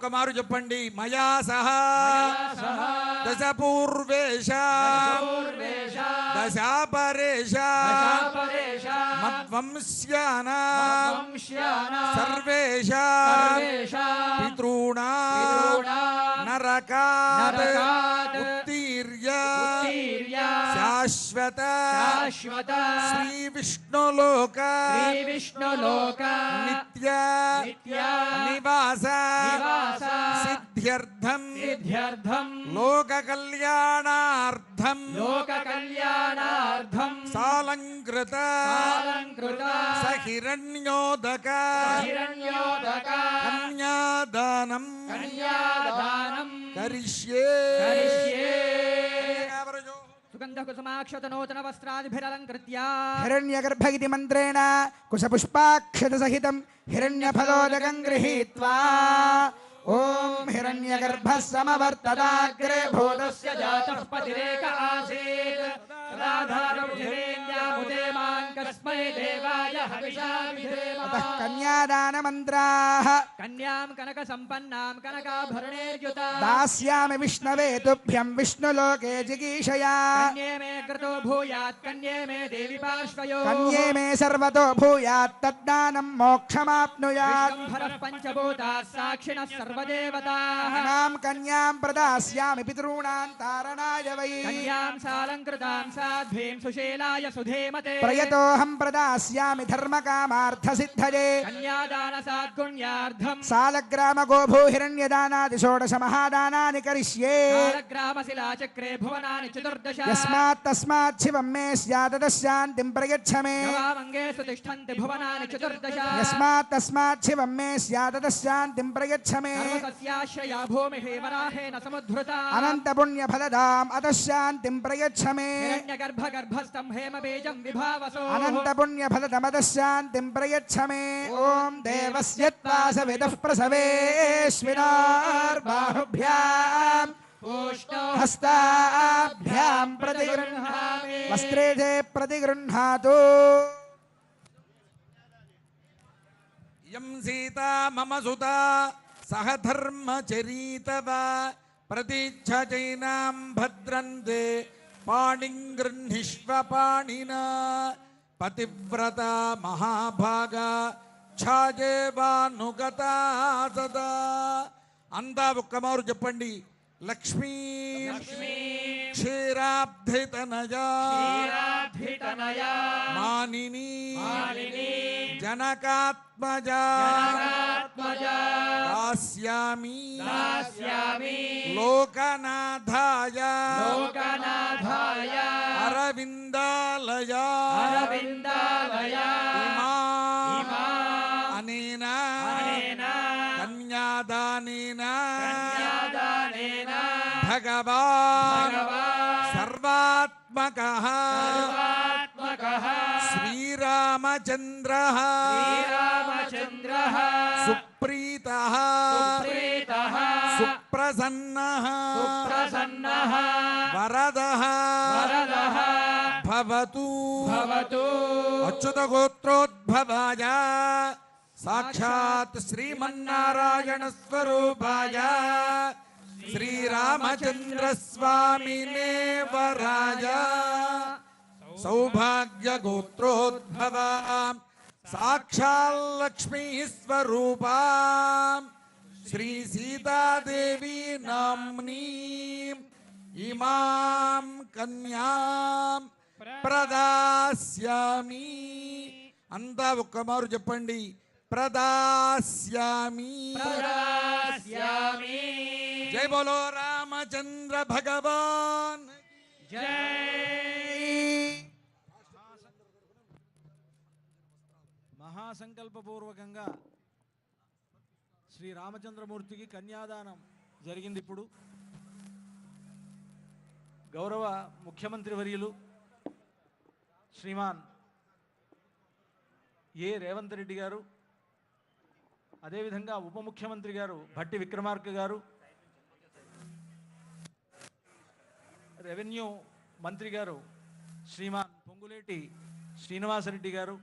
ఒక్కమారు చెప్పండి. మయా సహా దశ పూర్వేశ దశాపరేశ మద్వంశ్యానాం సర్వేషాం పితॄణాం నరకాత్ ఉత్తీర్య శాశ్వత శ్రీ విష్ణులోక నిత్య నివాస సిద్ధ్యర్థం లోక కళ్యాణార్థం సాలంకృత సహిరణ్యోదక కన్యాదానం కరిష్యే. సుగంధకుసుమాక్షతనూతన వస్త్రాదిభిరలంకృత్య హిరణ్యగర్భ ఇతి మంత్రేణ కుశపుష్పాక్షత సహితం హిరణ్యఫలోదకం గృహీత్వా ఓం హిరణ్యగర్భः సమవర్తదాగ్రే భూతస్య జాతః పతిరేక ఆసీత్ రాధారముదేంద్యాముదే మాం కస్మై దేవాయ హవిషా విధేమ. అతః కన్యాదాన మంత్రాః కన్యాం కనక సంపన్నాం కనకాభరణేర్యుతా దాస్యామి విష్ణవే తుభ్యం విష్ణులోకే జిగీషయా. కన్యే మే కృతో భూయాత్ కన్యే మే దేవి పార్శ్వయో కన్యే మే సర్వతో భూయాత్ తద్దానం మోక్షమాప్నుయాత్. విశ్వంభరః పంచభూతాः సాక్షిణः సర్వదేవతాः. ఇమాం కన్యాం ప్రదాస్యామి పితॄణాం తారణాయ వై. కన్యాం సాలంకృతాం సాధ్వీం సుశీలాయ సుధేమతే. ప్రయతోహం ప్రదాస్యామి ధర్మకామార్థ సిద్ధయే. కన్యాదాన సాద్గుణ్యార్థం సాలగ్రామ గోభూ హిరణ్యదానాది షోడశ మహాదానాని కరిష్యే. కాలగ్రామశిలాచక్రే భువనాని చతుర్దశ. యస్మాత్ తస్మాత్ శివం మే స్యాదశాంతిం ప్రయచ్చ మే. గవామంగేషు తిష్టంతి భువనాని చతుర్దశ. యస్మాత్ తస్మాత్ శివం మే స్యాదశాంతిం ప్రయచ్చ మే. సర్వసస్యాశ్రయా భూమిః వరాహేన సముద్ధృతా. అనంత పుణ్య ఫలదాం అతశాంతిం ప్రయచ్చ మే. హిరణ్యగర్భగర్భస్థం హేమబీజం విభావసో. అనంత పుణ్య ఫలదమతశాంతిం ప్రయచ్చ మే. ఓం దేవస్య త్వాసవిదః ప్రసవేష్మినార్బాహుభ్యాం హస్తాభ్యాం ప్రతిగృహ్ణామి. వస్త్రేజే ప్రతిగృహ్ణాతు. యం సీతా మమ సుతా సహ ధర్మచరీతవ ప్రతిచ్ఛచైనాం భద్రంతే పాణిం గృహ్ణిష్వ పాణినా. పతివ్రత మహాభాగా ఛాజేవానుగతా సదా. అంతా ఒక్కమారు చెప్పండి. లక్ష్మీ క్షీరాబ్ధితనయా మానిని జనకాత్మజా దాస్యామి లోకనాథాయ అరవిందాలయా ఇమా అనేన కన్యాదానేన భగవాన్ సర్వాత్మకః శ్రీరామచంద్రః సుప్రీతః సుప్రసన్నః వరదః భవతు. అచ్యుత గోత్రోద్భవాయ సాక్షాత్ శ్రీమన్నారాయణ స్వరూపాయ శ్రీరామచంద్ర స్వామినే వరాయ సౌభాగ్య గోత్రోద్భవ సాక్షాల్లక్ష్మీ స్వరూపా శ్రీ సీతాదేవి నామ్నీ ఇమాం కన్యాం ప్రదాస్యామి. అంతా ఒక్కమారు చెప్పండి. ప్రదాస్యామి. జై బోలో రామచంద్ర భగవాన్ మహాసంకల్పపూర్వకంగా శ్రీ రామచంద్రమూర్తికి కన్యాదానం జరిగింది. ఇప్పుడు గౌరవ ముఖ్యమంత్రి వర్యులు శ్రీమాన్ రేవంత్ రెడ్డి గారు, అదేవిధంగా ఉప ముఖ్యమంత్రి గారు భట్టి విక్రమార్క గారు, రెవెన్యూ మంత్రి గారు శ్రీమాన్ పొంగులేటి శ్రీనివాసరెడ్డి గారు,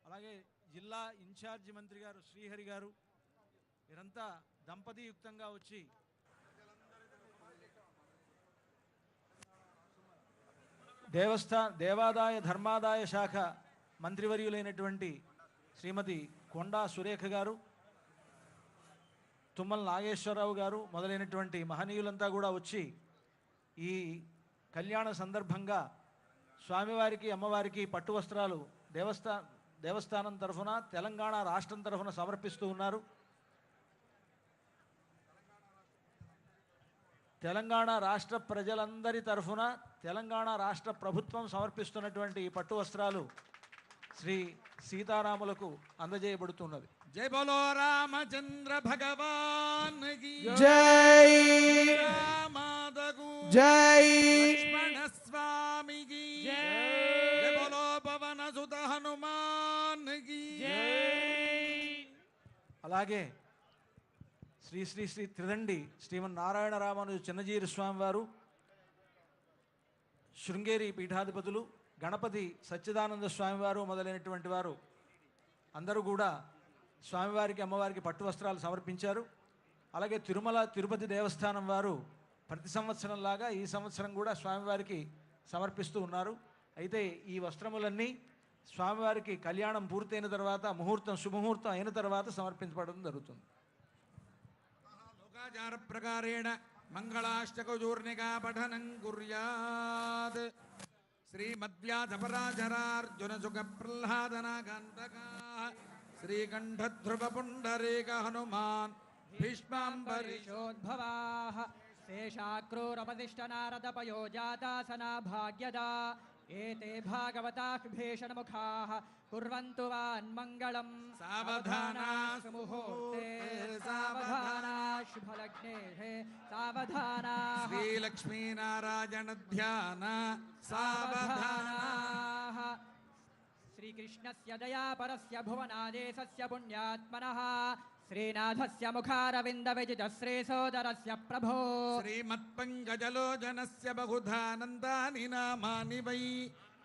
అలాగే జిల్లా ఇన్ఛార్జి మంత్రి గారు శ్రీహరి గారు, వీరంతా దంపతియుక్తంగా వచ్చి దేవాదాయ ధర్మాదాయ శాఖ మంత్రివర్యులైనటువంటి శ్రీమతి కొండా సురేఖ గారు, తుమ్మల నాగేశ్వరరావు గారు మొదలైనటువంటి మహనీయులంతా కూడా వచ్చి ఈ కళ్యాణ సందర్భంగా స్వామివారికి అమ్మవారికి పట్టు వస్త్రాలు దేవస్థానం తరఫున తెలంగాణ రాష్ట్రం తరఫున సమర్పిస్తూ ఉన్నారు. తెలంగాణ రాష్ట్ర ప్రజలందరి తరఫున తెలంగాణ రాష్ట్ర ప్రభుత్వం సమర్పిస్తున్నటువంటి ఈ పట్టు వస్త్రాలు శ్రీ సీతారాములకు అందజేయబడుతున్నది. జై బోలో రామచంద్ర భగవాన్ కి జై రామాదగు జై లక్ష్మణ స్వామికి జై బోలో పవన సుత హనుమాన్ కి అలాగే శ్రీ శ్రీ శ్రీ త్రిదండి శ్రీమన్నారాయణ రామానుజ చిన్నజీరి స్వామి వారు, శృంగేరి పీఠాధిపతులు, గణపతి సచ్చిదానంద స్వామివారు మొదలైనటువంటి వారు అందరూ కూడా స్వామివారికి అమ్మవారికి పట్టు వస్త్రాలు సమర్పించారు. అలాగే తిరుమల తిరుపతి దేవస్థానం వారు ప్రతి సంవత్సరంలాగా ఈ సంవత్సరం కూడా స్వామివారికి సమర్పిస్తూ ఉన్నారు. అయితే ఈ వస్త్రములన్నీ స్వామివారికి కళ్యాణం పూర్తయిన తర్వాత శుభముహూర్తం అయిన తర్వాత సమర్పించబడడం జరుగుతుంది. లోకాచార ప్రకారేణ మంగళాష్టకచూర్ణికా పఠనం కుర్యాత్. శ్రీమద్వ్యాధపరాజరార్జున సుఖ ప్రహ్లాదనాకాంతకా శ్రీకంఠధ్రువ పుండరీక హనుమాన్ భీష్మాంబరీషోద్భవాః శేషాక్రూరపతిష్ట నారద పయోజాతాసనా భాగ్యదా ఏతే భాగవతాః భీషణముఖాః కుర్వంతు వాన్మంగళం. సావధానా ముహూర్తే సావధానా శుభలగ్నే సావధానా శ్రీలక్ష్మీనారాయణ ధ్యాన సావధానా. శ్రీకృష్ణస్య దయాపరస్య భువనాదేశస్య పుణ్యాత్మనః శ్రీనాథస్య ముఖారవింద విజిత శ్రీసోదరస్య ప్రభో శ్రీమత్పంకజలోచనస్య బహుధానందాని నామాని వై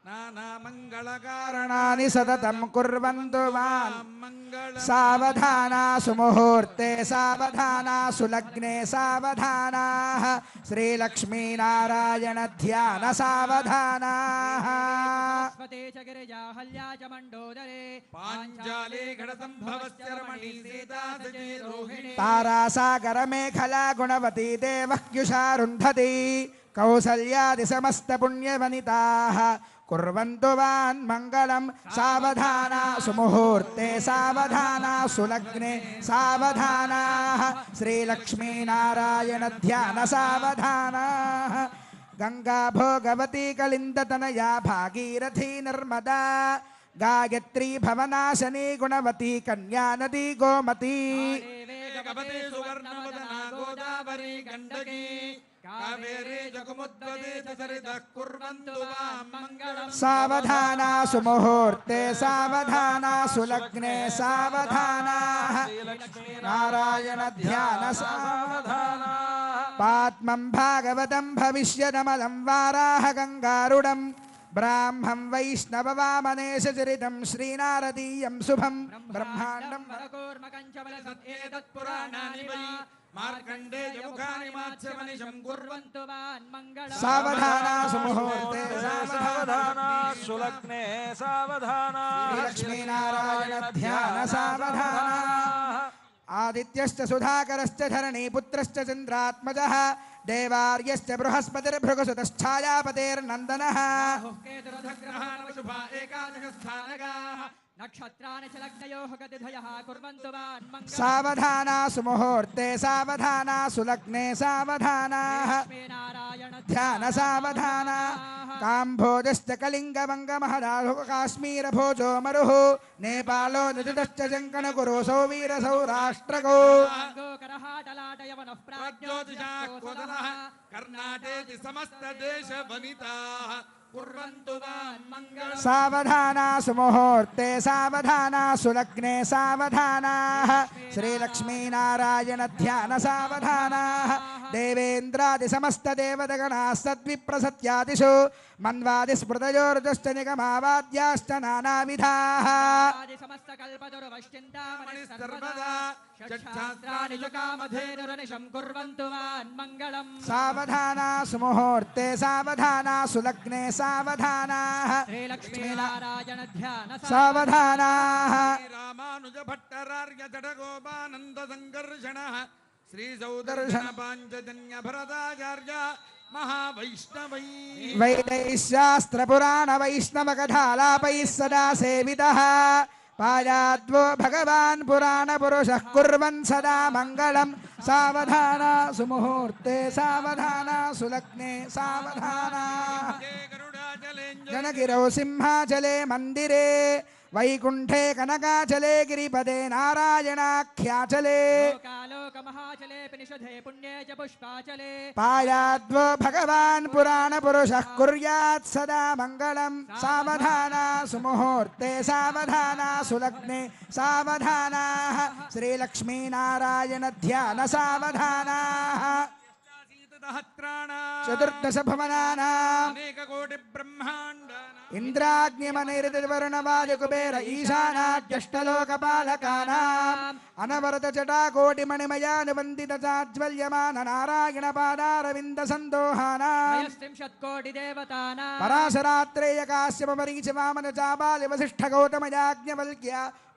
నానామంగళకారణాని కారణాని సతతం కుర్వంతు మాం. మంగళం. సావధానా సుముహూర్తే సావధానా సులగ్నే సావధానా శ్రీలక్ష్మీనారాయణ ధ్యాన సావధానా. స్వతే చ గిరిజా హల్యా చ మండోదరే పాంచాలే ఘట సంభవస్య రమణీ సీతా సచే రోహిణి. తారాసాగర మేఖలా గుణవతీ దేవహ్యుషారుంధతి కౌసల్యాది సమస్త పుణ్యవనితాః కుర్వంతు వాన్మంగళం. సావధానా సుముహూర్తే సావధానా సులగ్నే సావధానా శ్రీలక్ష్మీనారాయణ ధ్యాన సావధానా. గంగా భోగవతీ కళిందతనయా భాగీరథీ నర్మదా గాయత్రీ భవనాశనీ గుణవతీ కన్యా నదీ గోమతీ. గవతే సువర్ణవదనా గోదావరి గండకీ కావేరీ జగముద్వదే చ సరితః కుర్వంతు వాం మంగళం. సావధానా సుముహూర్తే సావధానా సులగ్నే సావధానా నారాయణ ధ్యాన సావధానా. పాత్మం భాగవతం భవిష్యదమలం వారాహ గంగారుడం బ్రాహ్మం వైష్ణవ వామనేశ చరితం శ్రీనారదీయం శుభం బ్రహ్మాండం. పురాణాని వై మార్కండేయ ముఖాని మాత్స్యమనిశం కుర్వంతు వాన్మంగళం. సావధానా సుముహూర్తే సావధానా సులగ్నే సావధానా లక్ష్మీనారాయణ ధ్యాన సావధానా. ఆదిత్యశ్చ సుధాకరశ్చ ధరణీపుత్రశ్చ చంద్రాత్మజః దేవార్యశ్చ బృహస్పతిర్భృగుసుతశ్ఛాయాపతేర్నందనः. శుభా ఏకాదశ స్థానగాః నక్షత్రాణి చ లగ్నయోః గతిధయః కుర్వంతు వాన్మంగళం. సావధానా సుముహూర్తే సావధానా సులగ్నే సావధానా లక్ష్మీనారాయణ ధ్యాన సావధానా. కాంభోజశ్చ కళింగవంగమహదాహు కాశ్మీరభోజో మరుః నేపాలో నిదుటశ్చ జంకణకురు సౌవీర సౌరాష్ట్రకో. గోకరహాటలాటయవనః ప్రాజ్యోతిషాః కర్ణాటేతి సమస్త దేశ వనితాః కుర్వంతు వాన్మంగళం. సావధానా సుముహూర్తే సావధానా సులగ్నే సావధానా శ్రీలక్ష్మీనారాయణ ధ్యాన సావధానా. దేవేంద్రాది సమస్త దేవతగణా సద్విప్రసత్యాదిషు మన్వాది స్మృతయోరుజశ్చ నిగమావాద్యాశ్చ నానావిధాః. సమస్త కల్పతరువశ్చింతామణి సర్వదా షట్శాస్త్రాణి చ కామధేనురనిశం కుర్వంతు మన్మంగళం సావధానా సుముహూర్తే సావధానా సులగ్నే సావధానా శ్రీలక్ష్మీనారాయణ ధ్యాన సావధానా రామానుజ భట్టరార్య జడగోపానంద సంకర్షణ శ్రీ సౌదర్శన పాంచజన్య భరదాచార్య మహావైష్ణవై వైదైః శాస్త్రపురాణ వైష్ణవ కథాలాపైః సదా సేవితః పాయాద్వో భగవాన్ పురాణ పురుషః కుర్వన్ సదా మంగళం సావధానా సుముహూర్తే సావధానా సులగ్నే సావధానా జనగిరౌ సింహాచలే మందిరే వైకుంఠే కనకాచలే గిరిపదే నారాయణాఖ్యాచలే లోకమహాచలే నిషధే పుణ్యే చ పుష్పాచలే పాయాద్వో భగవాన్ పురాణ పురుషః కుర్యాత్ సదా మంగళం సావధానా సుముహూర్తే సావధానా సులగ్నే సావధానా శ్రీలక్ష్మీనారాయణ ధ్యాన సావధానా చతుర్దశ భవనానాం అనేక కోటి బ్రహ్మాండ ఇంద్రాగ్నిమనిర్దివరుణవాది కుబేర ఈశానాద్యష్టలోకపాలకానాం అనవరత జటాకోటిమణిమయానువందిత చాజ్వల్యమాన నారాయణ పాదారవింద సందోహానాం త్రింశత్కోటి దేవతానాం పరాశరాత్రేయ కాశ్యప మరీచి వామన చాబాలి వసిష్ఠ గౌతమయాజ్ఞవల్క్య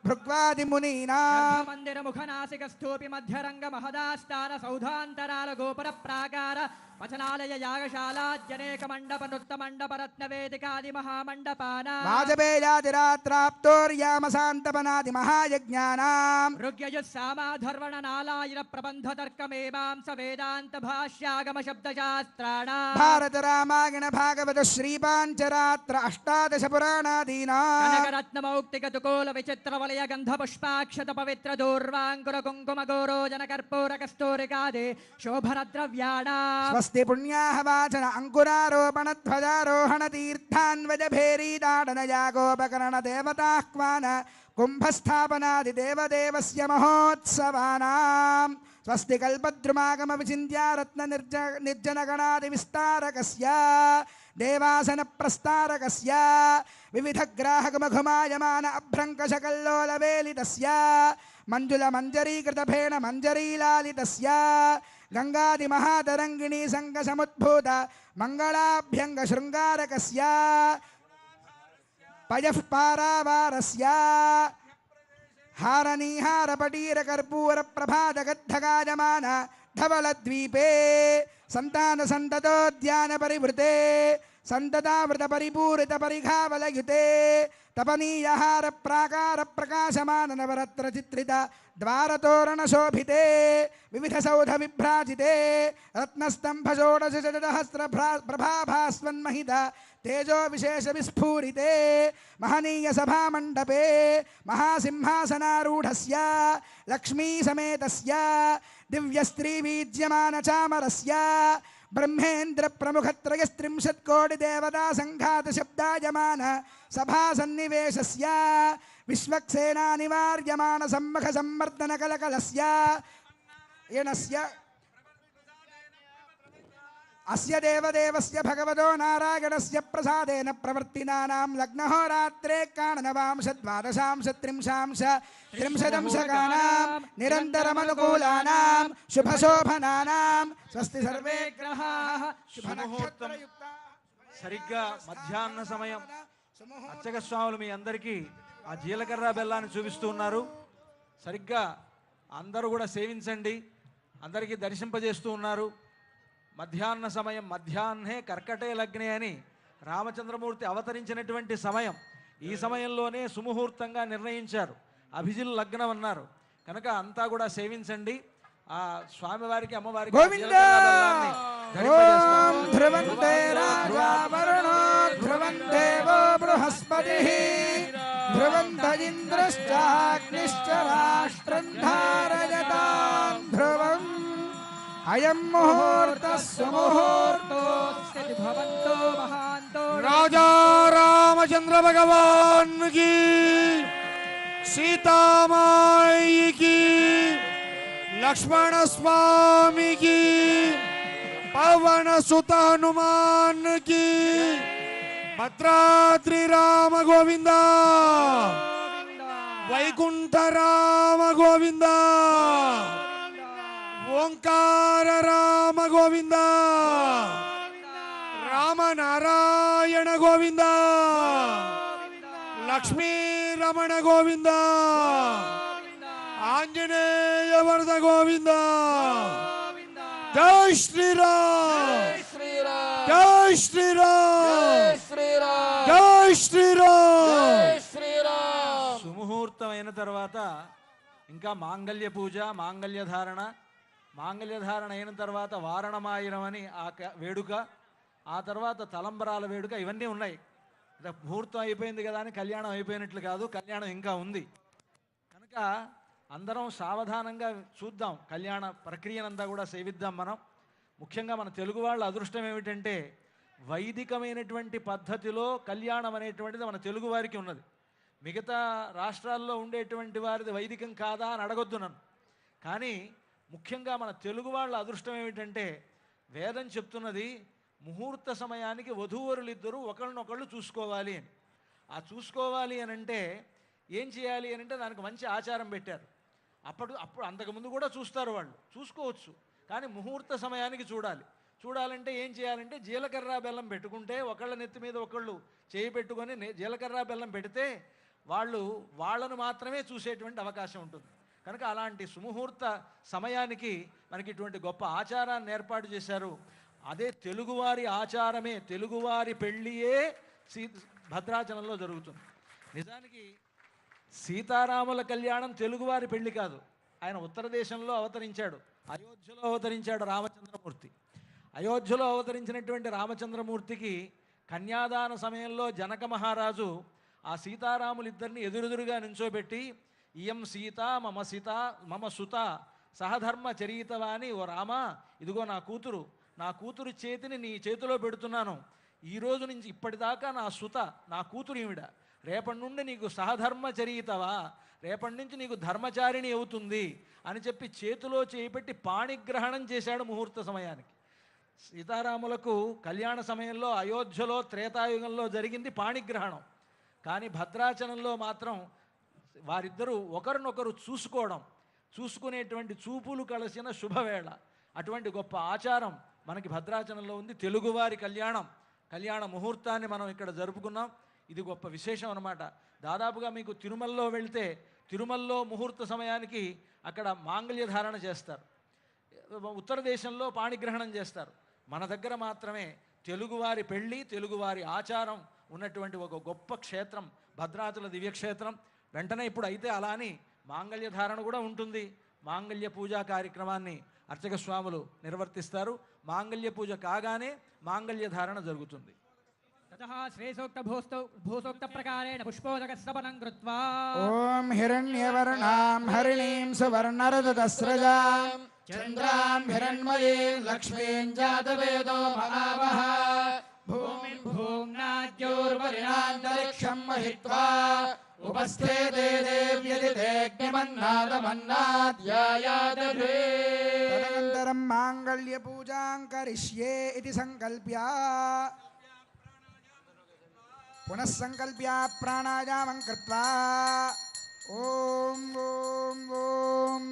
భృగ్వాది మునీనాం మందిర ముఖనాసిక స్థూపి మధ్యరంగ మహదాస్థాన సౌధాంతరాల గోపుర ప్రాకార వచనాలయ యాగశాలాద్యనేక మండప నృత్త మండప రత్న వేదికాది మహామండపానాం వాజపేయాదిరాత్రాప్తోర్యామశాంతపనాది మహాయజ్ఞానాం ఋగ్యజుస్సామాధర్వణ నాలాయన ప్రబంధ తర్కమేవాంస వేదాంత భాష్యాగమ శబ్దశాస్త్రాణాం భారత రామాయణ భాగవత శ్రీపాంచరాత్ర అష్టాదశ పురాణాదీనాం కనకరత్నమౌక్తిక తుకోల విచిత్ర వలయ గంధ పుష్పాక్షత పవిత్ర దూర్వాంకుర కుంకుమ గోరోజన కర్పూర కస్తూరికాది శోభన ద్రవ్యాణాం స్వస్తి పుణ్యాహ వాచన అంకురారోపణ ధ్వజారోహణ తీర్థాన్వజ భేరీ దాడన యాగోపకరణ దేవతాహ్వాన కుంభస్థాపనాది దేవదేవస్య మహోత్సవానాం స్వస్తి కల్పద్రుమాగమ విచింత్య రత్న నిర్జన గణాది విస్తారకస్య దేవాసన ప్రస్తారకస్య వివిధ గ్రాహక మఘుమాయమాన అభ్రంకశకల్లోల వేలితస్య మంజుల మంజరీకృత భేణ మంజరీలాలితస్య గంగాది మహాతరంగిణీ సంగ సముద్భూత మంగళాభ్యంగ శృంగారకస్య పయః పారావారస్య హారనీహార పటీర కర్పూర ప్రభాత గద్ధగాయమాన ధవళద్వీపే సంతాన సంతతోద్యాన పరివృతే సంతతావృత పరిపూరిత పరిఘావలయుతే తపనీయహార ప్రాకార ప్రకాశమాన నవరత్న చిత్రిత ద్వారతోరణ శోభితే వివిధ సౌధ విభ్రాజితే రత్నస్తంభ షోడశ సహస్ర ప్రభాభాస్వన్మహిత తేజో విశేష విస్ఫూరితే మహనీయ సభామండపే మహాసింహాసనారూఢస్య లక్ష్మీ సమేతస్య దివ్య స్త్రీ వీజ్యమాన చామరస్య బ్రహ్మేంద్ర ప్రముఖత్రయస్త్రింశత్ కోటి దేవతా సంఘాత శబ్దాయమాన సభా సన్నివేశస్య విశ్వక్సేనా నివార్యమాన సమ్మఖ సమ్మర్దన కలకలస్య యణస్య అస్య దేవదేవస్య భగవతో నారాయణస్య ప్రసాదేన ప్రవర్తినానాం లగ్నహోరాత్రే కాణనవాంశ ద్వాదశాంశ త్రింశాంశ త్రింశదంశకానాం నిరంతరమనుకూలానాం శుభశోభనానాం స్వస్తి సర్వే గ్రహాః శుభముహూర్తం సరిగ్గా మధ్యాహ్న సమయం అర్చక స్వాములు మీ అందరికీ ఆ జీలకర్ర బెల్లాన్ని చూపిస్తూ ఉన్నారు. సరిగ్గా అందరూ కూడా సేవించండి, అందరికీ దర్శింపజేస్తూ ఉన్నారు. మధ్యాహ్న సమయం, మధ్యాహ్నే కర్కటే లగ్నే అని రామచంద్రమూర్తి అవతరించినటువంటి సమయం. ఈ సమయంలోనే సుముహూర్తంగా నిర్ణయించారు. అభిజిల్ లగ్నం అన్నారు కనుక అంతా కూడా సేవించండి. ఆ స్వామివారికి అమ్మవారికి గోవిందా ఓం ధ్రువంతే రాజా వరుణో ధ్రువందేవో బృహస్పతిః ధ్రువంత ఇంద్రశ్చాగ్నిశ్చ రాష్ట్రం ధారయతాం ధ్రువం అయం ముహూర్తః సుముహూర్తోస్య భవంతో మహాంతో రాజా రామచంద్ర భగవాన్ కి, సీతామాయి కి, లక్ష్మణ స్వామి కి, పవన సుత హనుమాన్ కి, భద్రాద్రి రామ గోవింద వైకుంఠరామ గోవింద ఓంకార రామ గోవింద రామనారాయణ గోవింద లక్ష్మీ రమణ గోవింద ఆంజనేయ వరద గోవింద జై శ్రీరామ్ జై శ్రీరామ్ జై శ్రీరామ్. సుముహూర్తం అయిన తర్వాత ఇంకా మాంగళ్య పూజ, మాంగళ్య ధారణ అయిన తర్వాత వారణమాయిరం అని వేడుక, ఆ తర్వాత తలంబరాల వేడుక, ఇవన్నీ ఉన్నాయి. ముహూర్తం అయిపోయింది కదా అని కళ్యాణం అయిపోయినట్లు కాదు, కళ్యాణం ఇంకా ఉంది. కనుక అందరం సావధానంగా చూద్దాం, కళ్యాణ ప్రక్రియనంతా కూడా సేవిద్దాం. మనం ముఖ్యంగా మన తెలుగు వాళ్ళ అదృష్టం ఏమిటంటే వైదికమైనటువంటి పద్ధతిలో కళ్యాణం అనేటువంటిది మన తెలుగు వారికి ఉన్నది. మిగతా రాష్ట్రాల్లో ఉండేటువంటి వారిది వైదికం కాదా అని అడగొద్దు నన్ను. కానీ ముఖ్యంగా మన తెలుగు వాళ్ళ అదృష్టం ఏమిటంటే వేదం చెప్తున్నది ముహూర్త సమయానికి వధూవరులిద్దరూ ఒకళ్ళనొకళ్ళు చూసుకోవాలి అని. ఆ చూసుకోవాలి అని అంటే ఏం చేయాలి అని అంటే దానికి మంచి ఆచారం పెట్టారు. అప్పుడు అంతకుముందు కూడా చూస్తారు, వాళ్ళు చూసుకోవచ్చు. కానీ ముహూర్త సమయానికి చూడాలంటే ఏం చేయాలంటే జీలకర్ర బెల్లం పెట్టుకుంటే ఒకళ్ళ నెత్తి మీద ఒకళ్ళు చేయి పెట్టుకొని జీలకర్ర బెల్లం పెడితే వాళ్ళను మాత్రమే చూసేటువంటి అవకాశం ఉంటుంది. కనుక అలాంటి సుముహూర్త సమయానికి మనకి ఇటువంటి గొప్ప ఆచారాన్ని ఏర్పాటు చేశారు. అదే తెలుగువారి ఆచారమే, తెలుగువారి పెళ్ళియే భద్రాచలంలో జరుగుతుంది. నిజానికి సీతారాముల కళ్యాణం తెలుగువారి పెళ్లి కాదు. ఆయన ఉత్తర దేశంలో అవతరించాడు, అయోధ్యలో అవతరించాడు రామచంద్రమూర్తి. అయోధ్యలో అవతరించినటువంటి రామచంద్రమూర్తికి కన్యాదాన సమయంలో జనక మహారాజు ఆ సీతారాములిద్దరిని ఎదురెదురుగా నించోబెట్టి ఇయం సీత మమ సుత సహధర్మ చరీతవాని, ఓ రామ ఇదిగో నా కూతురు చేతిని నీ చేతిలో పెడుతున్నాను. ఈ రోజు నుంచి ఇప్పటిదాకా నా కూతురు ఈవిడ, రేపటి నుండి నీకు సహధర్మ చరీతవా, రేపటి నుంచి నీకు ధర్మచారిణి అవుతుంది అని చెప్పి చేతిలో చేపెట్టి పాణిగ్రహణం చేశాడు ముహూర్త సమయానికి. సీతారాములకు కళ్యాణ సమయంలో అయోధ్యలో త్రేతాయుగంలో జరిగింది పాణిగ్రహణం. కానీ భద్రాచలంలో మాత్రం వారిద్దరూ ఒకరినొకరు చూసుకునేటువంటి చూపులు కలిసిన శుభవేళ. అటువంటి గొప్ప ఆచారం మనకి భద్రాచలంలో ఉంది. తెలుగువారి కళ్యాణ ముహూర్తాన్ని మనం ఇక్కడ జరుపుకున్నాం. ఇది గొప్ప విశేషం అన్నమాట. దాదాపుగా మీకు తిరుమలలో వెళ్తే తిరుమలలో ముహూర్త సమయానికి అక్కడ మాంగళ్య ధారణ చేస్తారు, ఉత్తర దేశంలో పాణిగ్రహణం చేస్తారు. మన దగ్గర మాత్రమే తెలుగువారి పెళ్ళి, తెలుగువారి ఆచారం ఉన్నటువంటి ఒక గొప్ప క్షేత్రం భద్రాచల దివ్యక్షేత్రం. వెంటనే ఇప్పుడు అయితే అలా అని మాంగళ్య ధారణ కూడా ఉంటుంది. మాంగళ్య పూజా కార్యక్రమాన్ని అర్చక స్వాములు నిర్వర్తిస్తారు. మాంగళ్య పూజ కాగానే మాంగళ్య ధారణ జరుగుతుంది. ततः श्रेयसोक्त भूसोक्त प्रकारेण पुष्पोदकस्तपनं कृत्वा ओम हिरण्यवर्णां हरिणीं सुवर्णरजतस्रजां चन्द्रां हिरण्मयीं लक्ष्मीं जातवेदो महावः भूमिं भूम्नाद्योर्वरिणान्तरिक्षं महित्वा उपस्थे देव्यदितेऽग्निमन्नादमन्नाद्यायादधे तदनन्तरं माङ्गल्यपूजां करिष्ये इति सङ्कल्प्य पुनः संकल्प्य प्राणायामं कृत्वा ओम ओम ओम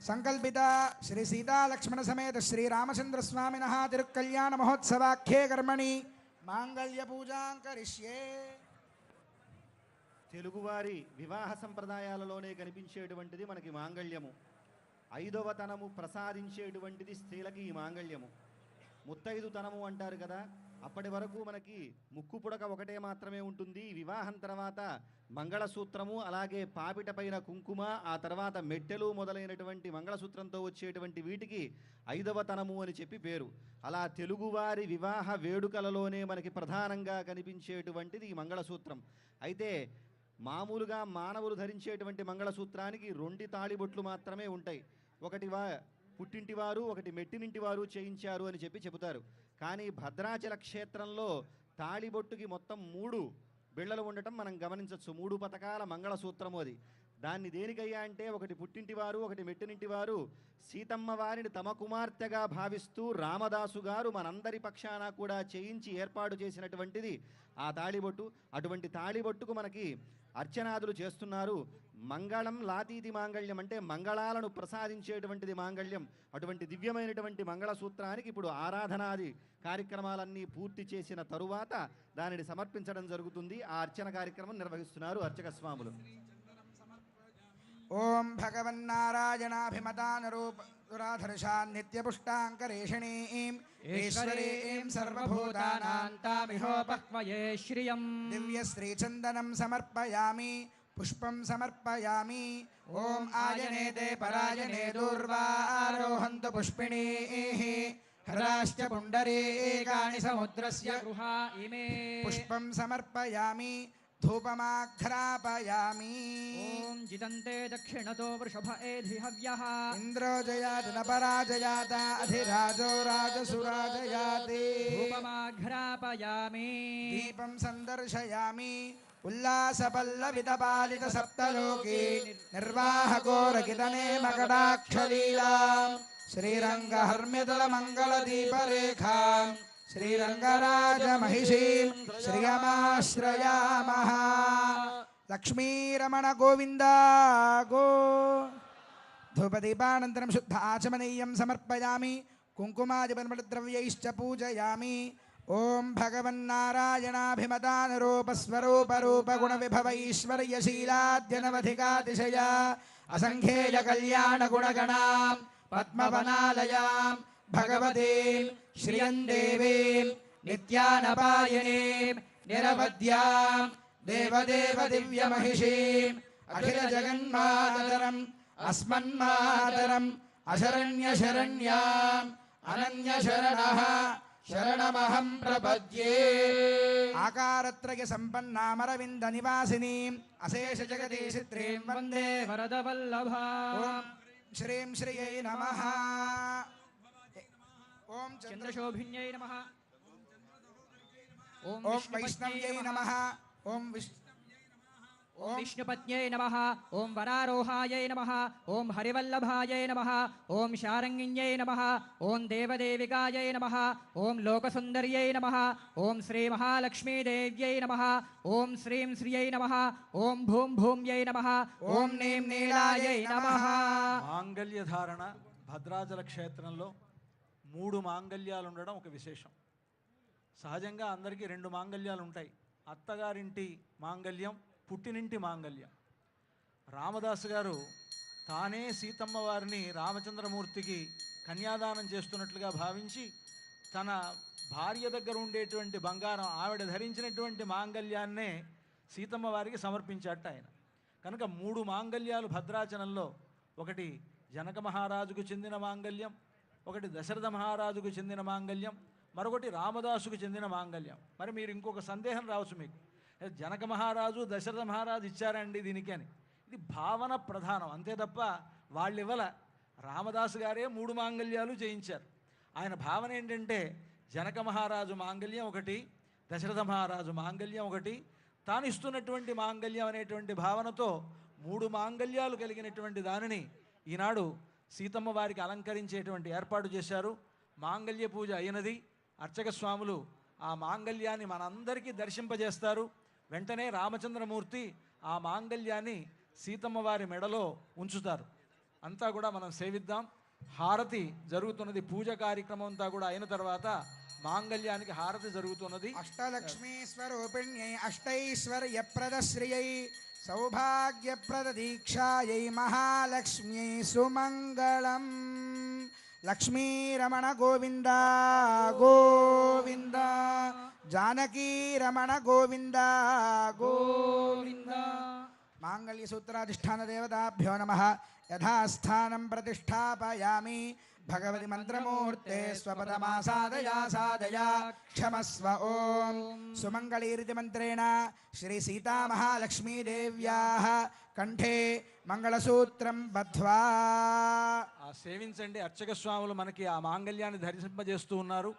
संकल्पित श्री सीता लक्ष्मण समेत श्री रामचंद्र स्वामिनः तिरुकल्याण महोत्सवाख्ये कर्मणि मांगल्य पूजां करिष्ये. తెలుగువారి వివాహ సంప్రదాయాలలోనే కనిపించేటువంటిది మనకి మాంగళ్యము. ఐదవ తనము ప్రసాదించేటువంటిది స్త్రీలకి ఈ మాంగళ్యము. ముత్తైదుతనము అంటారు కదా, అప్పటి వరకు మనకి ముక్కు పుడక ఒకటే మాత్రమే ఉంటుంది. వివాహం తర్వాత మంగళసూత్రము, అలాగే పాపిట పైన కుంకుమ, ఆ తర్వాత మెట్టెలు మొదలైనటువంటి మంగళసూత్రంతో వచ్చేటువంటి వీటికి ఐదవ తనము అని చెప్పి పేరు. అలా తెలుగువారి వివాహ వేడుకలలోనే మనకి ప్రధానంగా కనిపించేటువంటిది ఈ మంగళసూత్రం. అయితే మామూలుగా మానవులు ధరించేటువంటి మంగళసూత్రానికి 2 తాళిబొట్లు మాత్రమే ఉంటాయి. ఒకటి పుట్టింటివారు, ఒకటి మెట్టినింటివారు చేయించారు అని చెప్పి చెబుతారు. కానీ భద్రాచల క్షేత్రంలో తాళిబొట్టుకి మొత్తం 3 బిళ్ళలు ఉండటం మనం గమనించవచ్చు. 3 పతకాల మంగళసూత్రము అది. దాన్ని దేనికయ్యా అంటే ఒకటి పుట్టింటి వారు, ఒకటి మెట్టినింటి వారు సీతమ్మ వారిని తమ కుమార్తెగా భావిస్తూ రామదాసు గారు మనందరి పక్షాన కూడా చేయించి ఏర్పాటు చేసినటువంటిది ఆ తాళిబొట్టు. అటువంటి తాళిబొట్టుకు మనకి అర్చనాదులు చేస్తున్నారు. మంగళం లాతీతి మాంగళ్యం అంటే మంగళాలను ప్రసాదించేటువంటిది మాంగళ్యం. అటువంటి దివ్యమైనటువంటి మంగళసూత్రానికి ఇప్పుడు ఆరాధనాది కార్యక్రమాలన్నీ పూర్తి చేసిన తరువాత దానిని సమర్పించడం జరుగుతుంది. ఆ అర్చన కార్యక్రమం నిర్వహిస్తున్నారు అర్చక స్వాములు. ఓం భగవన్నారాయణాభిమతానరూపురాధర్షాన్ నిత్యపుష్టాంకరేషణీం ఈశ్వరీం సర్వభూతానాం తామిహోపక్వయే శ్రియం దివ్యశ్రీచందనం సమర్పయామి పుష్పం సమర్పయామి. ఓం ఆయనేతే పరాయణే దూర్వారోహంతు పుష్పిణీః హృదాశ్చ పుండరీకాణి సముద్రస్య గృహా ఇమే పుష్పం సమర్పయామి ధూపమాఘ్రాపయామి. ఓం జితంతే దక్షిణతో వృషభ ఏధి హవ్యః ఇంద్రో జయాతి న పరాజయాత అధిరాజో రాజసురాజయాతి. ధూపమాఘ్రాపయామి దీపం సందర్శయామి ఉల్లాసపల్లవితపాలిత సప్తలోకి నిర్వాహకోరకితనే మకటాక్షలీలాం శ్రీరంగహర్మ్యతల మంగళదీపరేఖాం శ్రీరంగరాజమహిషీం శ్రియమాశ్రయామః. లక్ష్మీరమణ గోవింద గో. ధూపదీపానంతరం శుద్ధ ఆచమనీయం సమర్పయామి కుంకుమాదిపద్రవ్యైశ్చ పూజయామి. ఓం భగవన్నారాయణాభిమతానురూపస్వరూపరూపగుణవిభవైశ్వర్యశీలాద్యనవధికాతిశయ అసంఖ్యేయ కళ్యాణగుణగణాం పద్మవనాలయాం భగవతీం శ్రియం దేవీం నిత్యానపాయనీం నిరవధ్యాం దేవదేవ దివ్యమహిషీం అఖిల జగన్మాతరం అస్మన్మాతరం అశరణ్యశరణ్యాం అనన్యశరణః శరణమహం ప్రపద్యే. ఆకారత్రయ సంపన్నామరవింద నివాసినీం అశేష జగదీశిత్రీం వందే వరదవల్లభా. ఓం శ్రీం శ్రియై నమః. ఓం చంద్రశోభిన్యై నమః. ఓం ఓం వైష్ణవ్యై నమః. ఓం విష్ణుపత్న్యై నమః. ఓం వరారోహాయై నమః. ఓం హరివల్లభాయై నమః. ఓం శారంగిణ్యై నమః. ఓం దేవదేవికాయై నమః. ఓం లోకసుందర్యై నమః. ఓం శ్రీ మహాలక్ష్మీదేవ్యై నమః. ఓం శ్రీం శ్రియై నమః. ఓం భూం భూమ్యై నమః. ఓం నీం నీలాయై నమః. మాంగళ్య ధారణ భద్రాచల క్షేత్రంలో 3 మాంగళ్యాలు ఉండడం ఒక విశేషం. సహజంగా అందరికీ 2 మాంగళ్యాలు ఉంటాయి. అత్తగారింటి మాంగళ్యం, పుట్టినింటి మాంగళ్యం. రామదాసు గారు తానే సీతమ్మ వారిని రామచంద్రమూర్తికి కన్యాదానం చేస్తున్నట్లుగా భావించి తన భార్య దగ్గర ఉండేటువంటి బంగారం ఆవిడ ధరించినటువంటి మాంగళ్యాన్నే సీతమ్మ వారికి సమర్పించాట ఆయన. కనుక 3 మాంగళ్యాలు భద్రాచలంలో, ఒకటి జనక మహారాజుకు చెందిన మాంగళ్యం, ఒకటి దశరథ మహారాజుకు చెందిన మాంగళ్యం, మరొకటి రామదాసుకు చెందిన మాంగళ్యం. మరి మీరు ఇంకొక సందేహం రావచ్చు మీకు, జనక మహారాజు దశరథ మహారాజు ఇచ్చారండి దీనికి అని. ఇది భావన ప్రధానం అంతే తప్ప వాళ్ళు ఇవ్వల. రామదాసు గారే 3 మాంగళ్యాలు చేయించారు. ఆయన భావన ఏంటంటే జనక మహారాజు మాంగళ్యం ఒకటి, దశరథ మహారాజు మాంగళ్యం ఒకటి, తాను ఇస్తున్నటువంటి మాంగళ్యం అనేటువంటి భావనతో 3 మాంగళ్యాలు కలిగినటువంటి దానిని ఈనాడు సీతమ్మ వారికి అలంకరించేటువంటి ఏర్పాటు చేశారు. మాంగళ్య పూజ అయినది. అర్చక స్వాములు ఆ మాంగళ్యాన్ని మనందరికీ దర్శింపజేస్తారు. వెంటనే రామచంద్రమూర్తి ఆ మాంగళ్యాన్ని సీతమ్మ వారి మెడలో ఉంచుతారు. అంతా కూడా మనం సేవిద్దాం. హారతి జరుగుతున్నది. పూజ కార్యక్రమం అంతా కూడా అయిన తర్వాత మాంగళ్యానికి హారతి జరుగుతున్నది. అష్టలక్ష్మీ స్వరూపిణ్యై అష్టైశ్వర్యప్రదశ్రియై సౌభాగ్యప్రదదీక్షాయై మహాలక్ష్మ్యై సుమంగళం. లక్ష్మీరమణ గోవింద గోవింద, జానకీరమణ గోవింద గోవింద. మాంగళ్య సూత్రాధిష్టాన దేవతాభ్యో నమః. యథాస్థానం ప్రతిష్టాపయామి. భగవతి మంత్రమూర్తే స్వపదమాసాదయా సాదయా క్షమస్వ. ఓం సుమంగళీరితి మంత్రేణ శ్రీ సీతామహాలక్ష్మీదేవ్యాః కంఠే మంగళసూత్రం బద్ధ్వా. సేవించండి. అర్చక స్వాములు మనకి ఆ మాంగళ్యాన్ని ధరింపజేస్తూ ఉన్నారు.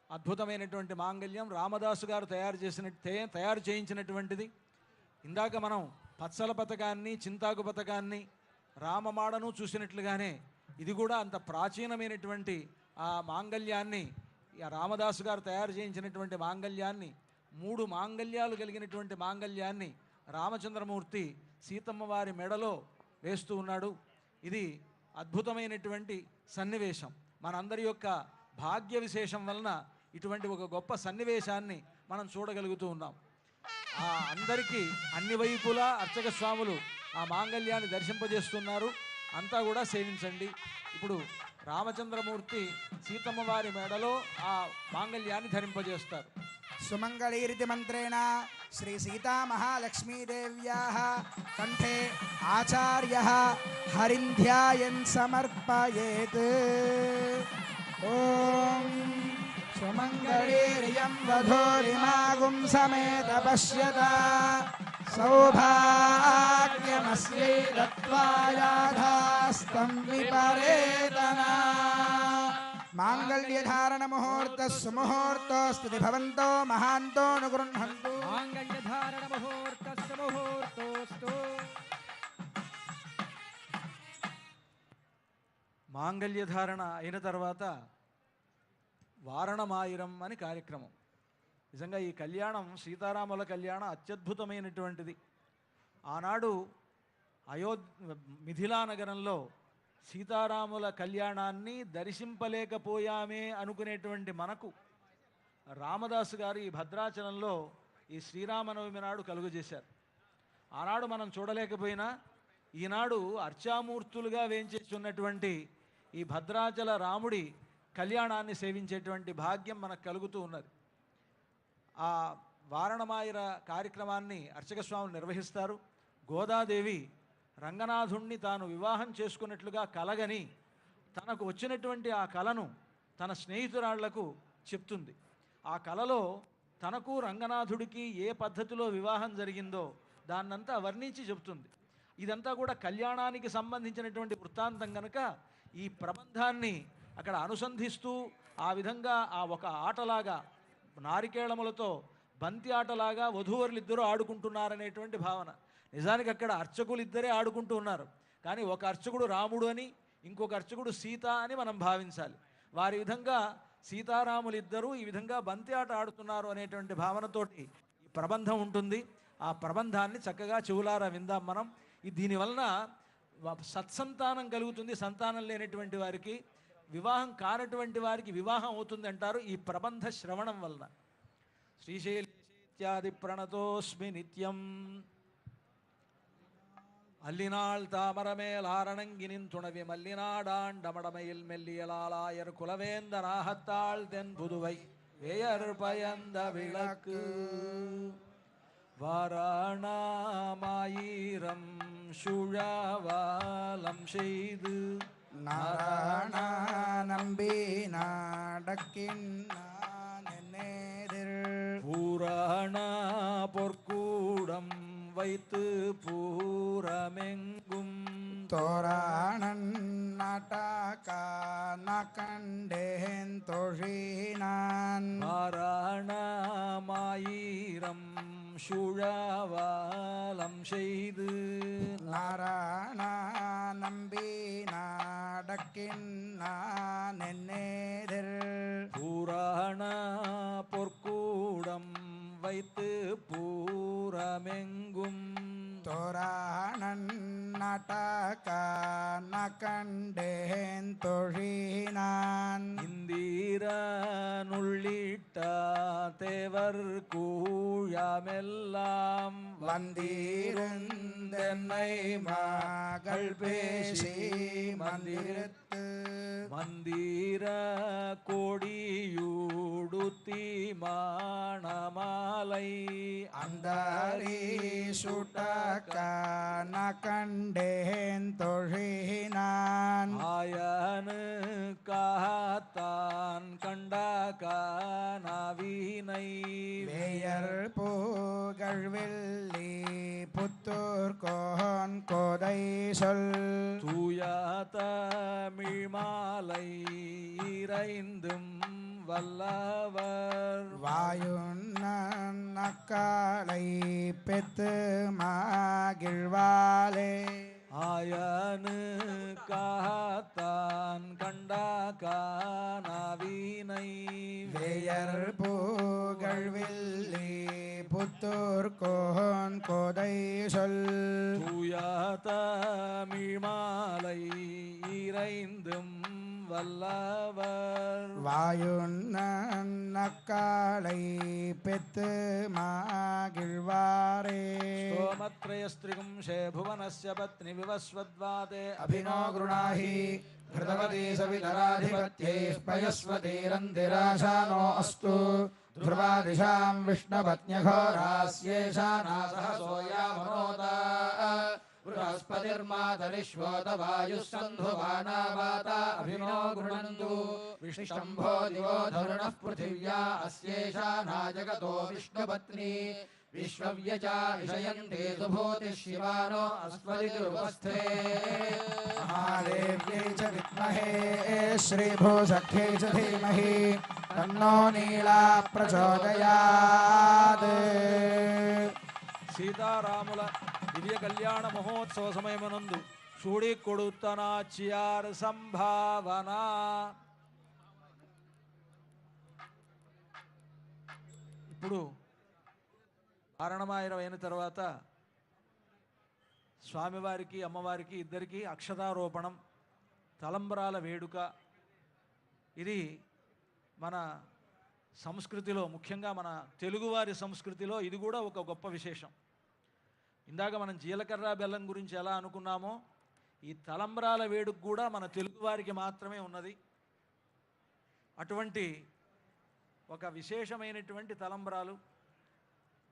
అద్భుతమైనటువంటి మాంగళ్యం రామదాసు గారు తయారు చేయించినటువంటిది. ఇందాక మనం పచ్చల పథకాన్ని, చింతాకు పథకాన్ని, రామమాడను చూసినట్లుగానే ఇది కూడా అంత ప్రాచీనమైనటువంటి ఆ మాంగళ్యాన్ని, రామదాసు గారు తయారు చేయించినటువంటి మాంగళ్యాన్ని, 3 మాంగళ్యాలు కలిగినటువంటి మాంగళ్యాన్ని రామచంద్రమూర్తి సీతమ్మ వారి మెడలో వేస్తూ ఉన్నాడు. ఇది అద్భుతమైనటువంటి సన్నివేశం. మనందరి యొక్క భాగ్య విశేషం వలన ఇటువంటి ఒక గొప్ప సన్నివేశాన్ని మనం చూడగలుగుతూ ఉన్నాం. అందరికీ అన్ని వైపులా అర్చక స్వాములు ఆ మాంగళ్యాన్ని దర్శింపజేస్తున్నారు. అంతా కూడా సేవించండి. ఇప్పుడు రామచంద్రమూర్తి సీతమ్మ వారి మెడలో ఆ మాంగళ్యాన్ని ధరింపజేస్తారు. సుమంగళీరితి మంత్రేణ శ్రీ సీతా మహాలక్ష్మీదేవ్యాః కంఠే ఆచార్యః హరింధ్యాయన్ సమర్పయేత్. ఓం సుమంగళీర్యం వధూరిమాగుం సమేత పశ్యత సౌభాగ్యమస్యై దత్వాయాధాస్తం విపరేతనా. మాంగళ్యధారణ ముహూర్త సుముహూర్తోస్తు భవంతో మహాంతో అనుగృహంతు. మాంగళ్యధారణ ముహూర్త సుముహూర్తోస్తు. మాంగళ్యధారణ అయిన తర్వాత వారణమాయిరం అని కార్యక్రమం. నిజంగా ఈ కళ్యాణం, సీతారాముల కళ్యాణం అత్యద్భుతమైనటువంటిది. ఆనాడు మిథిలా నగరంలో సీతారాముల కళ్యాణాన్ని దర్శింపలేకపోయామే అనుకునేటువంటి మనకు రామదాసు గారు ఈ భద్రాచలంలో ఈ శ్రీరామనవమి నాడు కలుగజేశారు. ఆనాడు మనం చూడలేకపోయినా ఈనాడు అర్చామూర్తులుగా వేంచేసి ఉన్నటువంటి ఈ భద్రాచల రాముడి కళ్యాణాన్ని సేవించేటువంటి భాగ్యం మనకు కలుగుతూ ఉన్నది. ఆ వారణమాయిర కార్యక్రమాన్ని అర్చక స్వాములు నిర్వహిస్తారు. గోదాదేవి రంగనాథుణ్ణి తాను వివాహం చేసుకున్నట్లుగా కలగని తనకు వచ్చినటువంటి ఆ కలను తన స్నేహితురాళ్లకు చెప్తుంది. ఆ కలలో తనకు రంగనాథుడికి ఏ పద్ధతిలో వివాహం జరిగిందో దాన్నంతా వర్ణించి చెబుతుంది. ఇదంతా కూడా కళ్యాణానికి సంబంధించినటువంటి వృత్తాంతం కనుక ఈ ప్రబంధాన్ని అక్కడ అనుసంధిస్తూ ఆ విధంగా ఆ ఒక ఆటలాగా నారికేళములతో బంతి ఆటలాగా వధూవరులు ఇద్దరూ ఆడుకుంటున్నారనేటువంటి భావన. నిజానికి అక్కడ అర్చకులు ఇద్దరే ఆడుకుంటూ ఉన్నారు. కానీ ఒక అర్చకుడు రాముడు అని, ఇంకొక అర్చకుడు సీత అని మనం భావించాలి. వారి విధంగా సీతారాములు ఇద్దరూ ఈ విధంగా బంతి ఆట ఆడుతున్నారు అనేటువంటి భావనతోటి ఈ ప్రబంధం ఉంటుంది. ఆ ప్రబంధాన్ని చక్కగా చెవులారా విందాం మనం. దీనివలన సత్సంతానం కలుగుతుంది. సంతానం లేనటువంటి వారికి, వివాహం కానటువంటి వారికి వివాహం అవుతుంది అంటారు ఈ ప్రబంధ శ్రవణం వలన. శ్రీశైలేత్యాది ప్రణతోస్మి నిత్యం அல்லினாள் தாமரமேல் ஆரணங்கினின் துணவி மல்லினாடாண்டமடமையில் மெல்லியலாலாயர் குலவேந்த நாகத்தாள் தென் புதுவை வேயர் பயந்த விளக்கு வாராணாமாயிரம் சுழாவாலம் செய்து நாராயண நம்பி நாடக்கின்னேதிர் பூராண பொற்கூடம் வைத்து பூரமெங்கும் தோராணன் நாட்டாக்கான கண்டேன் தொழினான் நாராயணமாயிரம் சுழாவாலம் செய்து நாராயண நம்பி நாடக்கின்னேதிர் பூராண பொற்கூடம் வைத்து பூரமெங்கும் தோராணன் நாட்டாக்கான கண்டேன் தொழினான் இந்திரனுள்ளிட்ட தேவர் கூழமெல்லாம் வந்தீருந்தென்னை மகள் பேசி மந்திரத்து மந்திர கோடியூடுத்தி மாணமாலை அந்தாரி சுட்டக்கான கண்டேன் தொழினான் ஆயனு காத்தான் கண்டகானவினை வேயர் புகழ்வெள்ளி புத்தூர் கோன் கோதை சொல் தூய தமிழ் மாலை இறைந்தும் வல்லவர் வாயுன்னக்களை பெத்து மகிழ்வாலே ஆயனு காத்தான் கண்டாகானவினை வேயர் புகழ்வில்லி புத்தூர் கோன் கோதை சொல் தூய தமிழ் மாலை இறைந்தும் வல்லவர் வாயுன்னக்களை பெத்து மகிழ்வாரே स्तोमत्रयस्त्रिगुं शे भुवनस्य पत्नि विवस्वद्वादे अभिनो गृणाहि घृतवती सवितराधिपत्यै पयस्वतीरन्तिराशानो अस्तु ध्रुवा दिशां विष्णुपत्न्यघोरास्येषा नासहसो यामनोता बृहस्पतिर्मातरिश्वोत वायुः सन्धुवाना वाता अभिनो गृणन्तु विष्णम्भो दिवो धरुणः पृथिव्या अस्येषा नाजगतो विष्णुपत्नी विश्वव्यचा इषयन्ते सुभूतिः शिवानो अस्मदिरुपस्थे महादेव्यै च विद्महे श्रीभूसख्यै च धीमहि तन्नो नीला प्रचोदयात् సీతారాముల దివ్య కళ్యాణ మహోత్సవ సమయమునందు చూడి కొడుతన చియార్ సంభావన. ఇప్పుడు కారణమాయిరం అయిన తర్వాత స్వామివారికి అమ్మవారికి ఇద్దరికి అక్షతారోపణం, తలంబరాల వేడుక. ఇది మన సంస్కృతిలో, ముఖ్యంగా మన తెలుగువారి సంస్కృతిలో ఇది కూడా ఒక గొప్ప విశేషం. ఇందాక మనం జీలకర్ర బెల్లం గురించి ఎలా అనుకున్నామో, ఈ తలంబ్రాల వేడుక కూడా మన తెలుగువారికి మాత్రమే ఉన్నది. అటువంటి ఒక విశేషమైనటువంటి తలంబ్రాలు.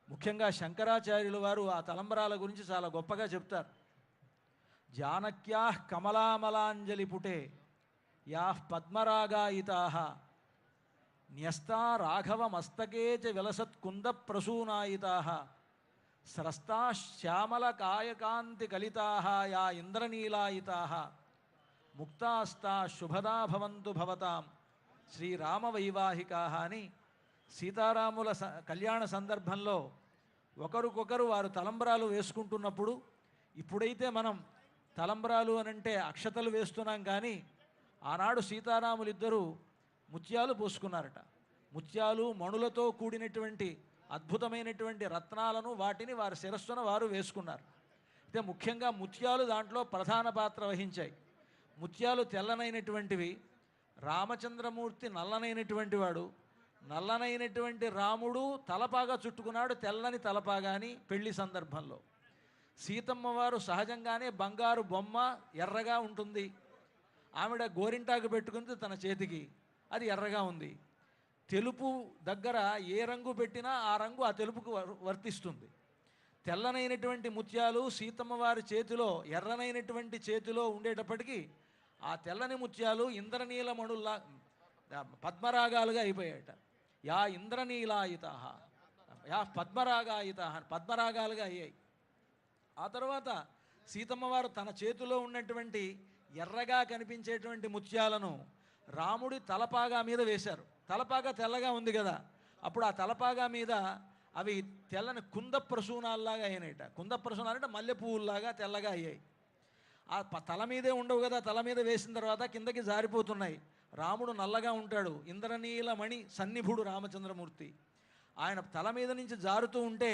ముఖ్యంగా శంకరాచార్యుల వారు ఆ తలంబ్రాల గురించి చాలా గొప్పగా చెప్తారు. జానక్యా కమలామలాంజలి పుటే యాః పద్మరాగాయితాః న్యస్తా రాఘవ మస్తకే చ విలసత్ కుంద ప్రసూనాయితాః స్రస్తా శ్యామల కాయకాంతి కలితాః యా ఇంద్రనీలాయితాః ముక్తాస్తా శుభదా భవంతు భవతాం శ్రీరామ వైవాహికాః అని సీతారాముల కళ్యాణ సందర్భంలో ఒకరికొకరు వారు తలంబ్రాలు వేసుకుంటున్నప్పుడు, ఇప్పుడైతే మనం తలంబ్రాలు అనంటే అక్షతలు వేస్తున్నాం, కానీ ఆనాడు సీతారాములిద్దరూ ముత్యాలు పోసుకున్నారట. ముత్యాలు మణులతో కూడినటువంటి అద్భుతమైనటువంటి రత్నాలను వాటిని వారి శిరస్సున వారు వేసుకున్నారు. అయితే ముఖ్యంగా ముత్యాలు దాంట్లో ప్రధాన పాత్ర వహించాయి. ముత్యాలు తెల్లనైనటువంటివి. రామచంద్రమూర్తి నల్లనైనటువంటి వాడు. నల్లనైనటువంటి రాముడు తలపాగా చుట్టుకున్నాడు, తెల్లని తలపాగా అని పెళ్లి సందర్భంలో. సీతమ్మ వారు సహజంగానే బంగారు బొమ్మ, ఎర్రగా ఉంటుంది. ఆవిడ గోరింటాకు పెట్టుకుంది తన చేతికి, అది ఎర్రగా ఉంది. తెలుపు దగ్గర ఏ రంగు పెట్టినా ఆ రంగు ఆ తెలుపుకు వర్తిస్తుంది. తెల్లనైనటువంటి ముత్యాలు సీతమ్మ వారి చేతిలో, ఎర్రనైనటువంటి చేతిలో ఉండేటప్పటికీ ఆ తెల్లని ముత్యాలు ఇంద్రనీలమణుల్లా పద్మరాగాలుగా అయిపోయాయట. యా ఇంద్రనీలాయితాః యా పద్మరాగాయితాః, పద్మరాగాలుగా అయ్యాయి. ఆ తర్వాత సీతమ్మ వారు తన చేతిలో ఉన్నటువంటి ఎర్రగా కనిపించేటువంటి ముత్యాలను రాముడి తలపాగా మీద వేశారు. తలపాగా తెల్లగా ఉంది కదా, అప్పుడు ఆ తలపాగా మీద అవి తెల్లని కుంద ప్రసూనాల్లాగా అయినాయట. కుంద ప్రసూనాలు అంటే మల్లె పువ్వుల్లాగా తెల్లగా అయ్యాయి. ఆ తల మీదే ఉండవు కదా, తల మీద వేసిన తర్వాత కిందకి జారిపోతున్నాయి. రాముడు నల్లగా ఉంటాడు, ఇంద్రనీలమణి సన్నిభుడు రామచంద్రమూర్తి. ఆయన తల మీద నుంచి జారుతూ ఉంటే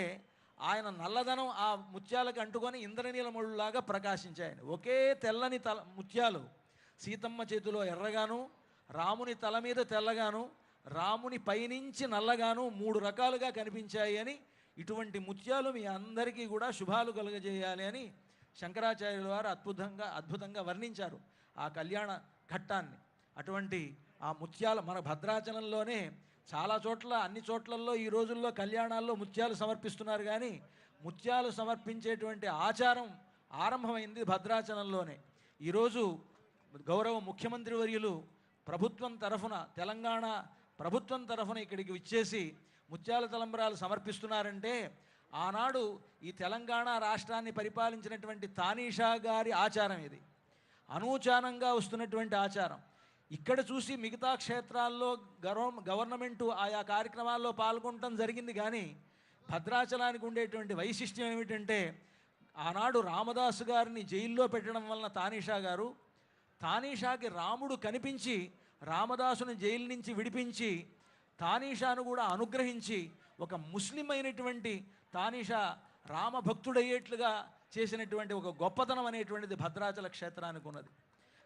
ఆయన నల్లదనం ఆ ముత్యాలకు అంటుకొని ఇంద్రనీలమణులాగా ప్రకాశించాయని. ఒకే తెల్లని ముత్యాలు సీతమ్మ చేతిలో ఎర్రగాను, రాముని తల మీద తెల్లగాను, రాముని పైనుంచి నల్లగాను 3 రకాలుగా కనిపించాయి అని, ఇటువంటి ముత్యాలు మీ అందరికీ కూడా శుభాలు కలుగజేయాలి అని శంకరాచార్యుల వారు అద్భుతంగా వర్ణించారు ఆ కళ్యాణ ఘట్టాన్ని. అటువంటి ఆ ముత్యాలు మన భద్రాచలంలోనే చాలా చోట్ల, అన్ని చోట్లలో ఈ రోజుల్లో కళ్యాణాల్లో ముత్యాలు సమర్పిస్తున్నారు, కానీ ముత్యాలు సమర్పించేటువంటి ఆచారం ఆరంభమైంది భద్రాచలంలోనే. ఈరోజు గౌరవ ముఖ్యమంత్రి వర్యులు ప్రభుత్వం తరఫున, తెలంగాణ ప్రభుత్వం తరఫున ఇక్కడికి విచ్చేసి ముత్యాల తలంబ్రాలు సమర్పిస్తున్నారంటే, ఆనాడు ఈ తెలంగాణ రాష్ట్రాన్ని పరిపాలించినటువంటి తానీషా గారి ఆచారం ఇది. అనూచానంగా వస్తున్నటువంటి ఆచారం. ఇక్కడ చూసి మిగతా క్షేత్రాల్లో గవర్నమెంటు ఆయా కార్యక్రమాల్లో పాల్గొనడం జరిగింది. కానీ భద్రాచలానికి ఉండేటువంటి వైశిష్ట్యం ఏమిటంటే, ఆనాడు రామదాసు గారిని జైల్లో పెట్టడం వలన తానీషాకి రాముడు కనిపించి రామదాసుని జైలు నుంచి విడిపించి తానీషాను కూడా అనుగ్రహించి ఒక ముస్లిం అయినటువంటి తానీషా రామభక్తుడయ్యేట్లుగా చేసినటువంటి ఒక గొప్పతనం అనేటువంటిది భద్రాచల క్షేత్రానికి ఉన్నది.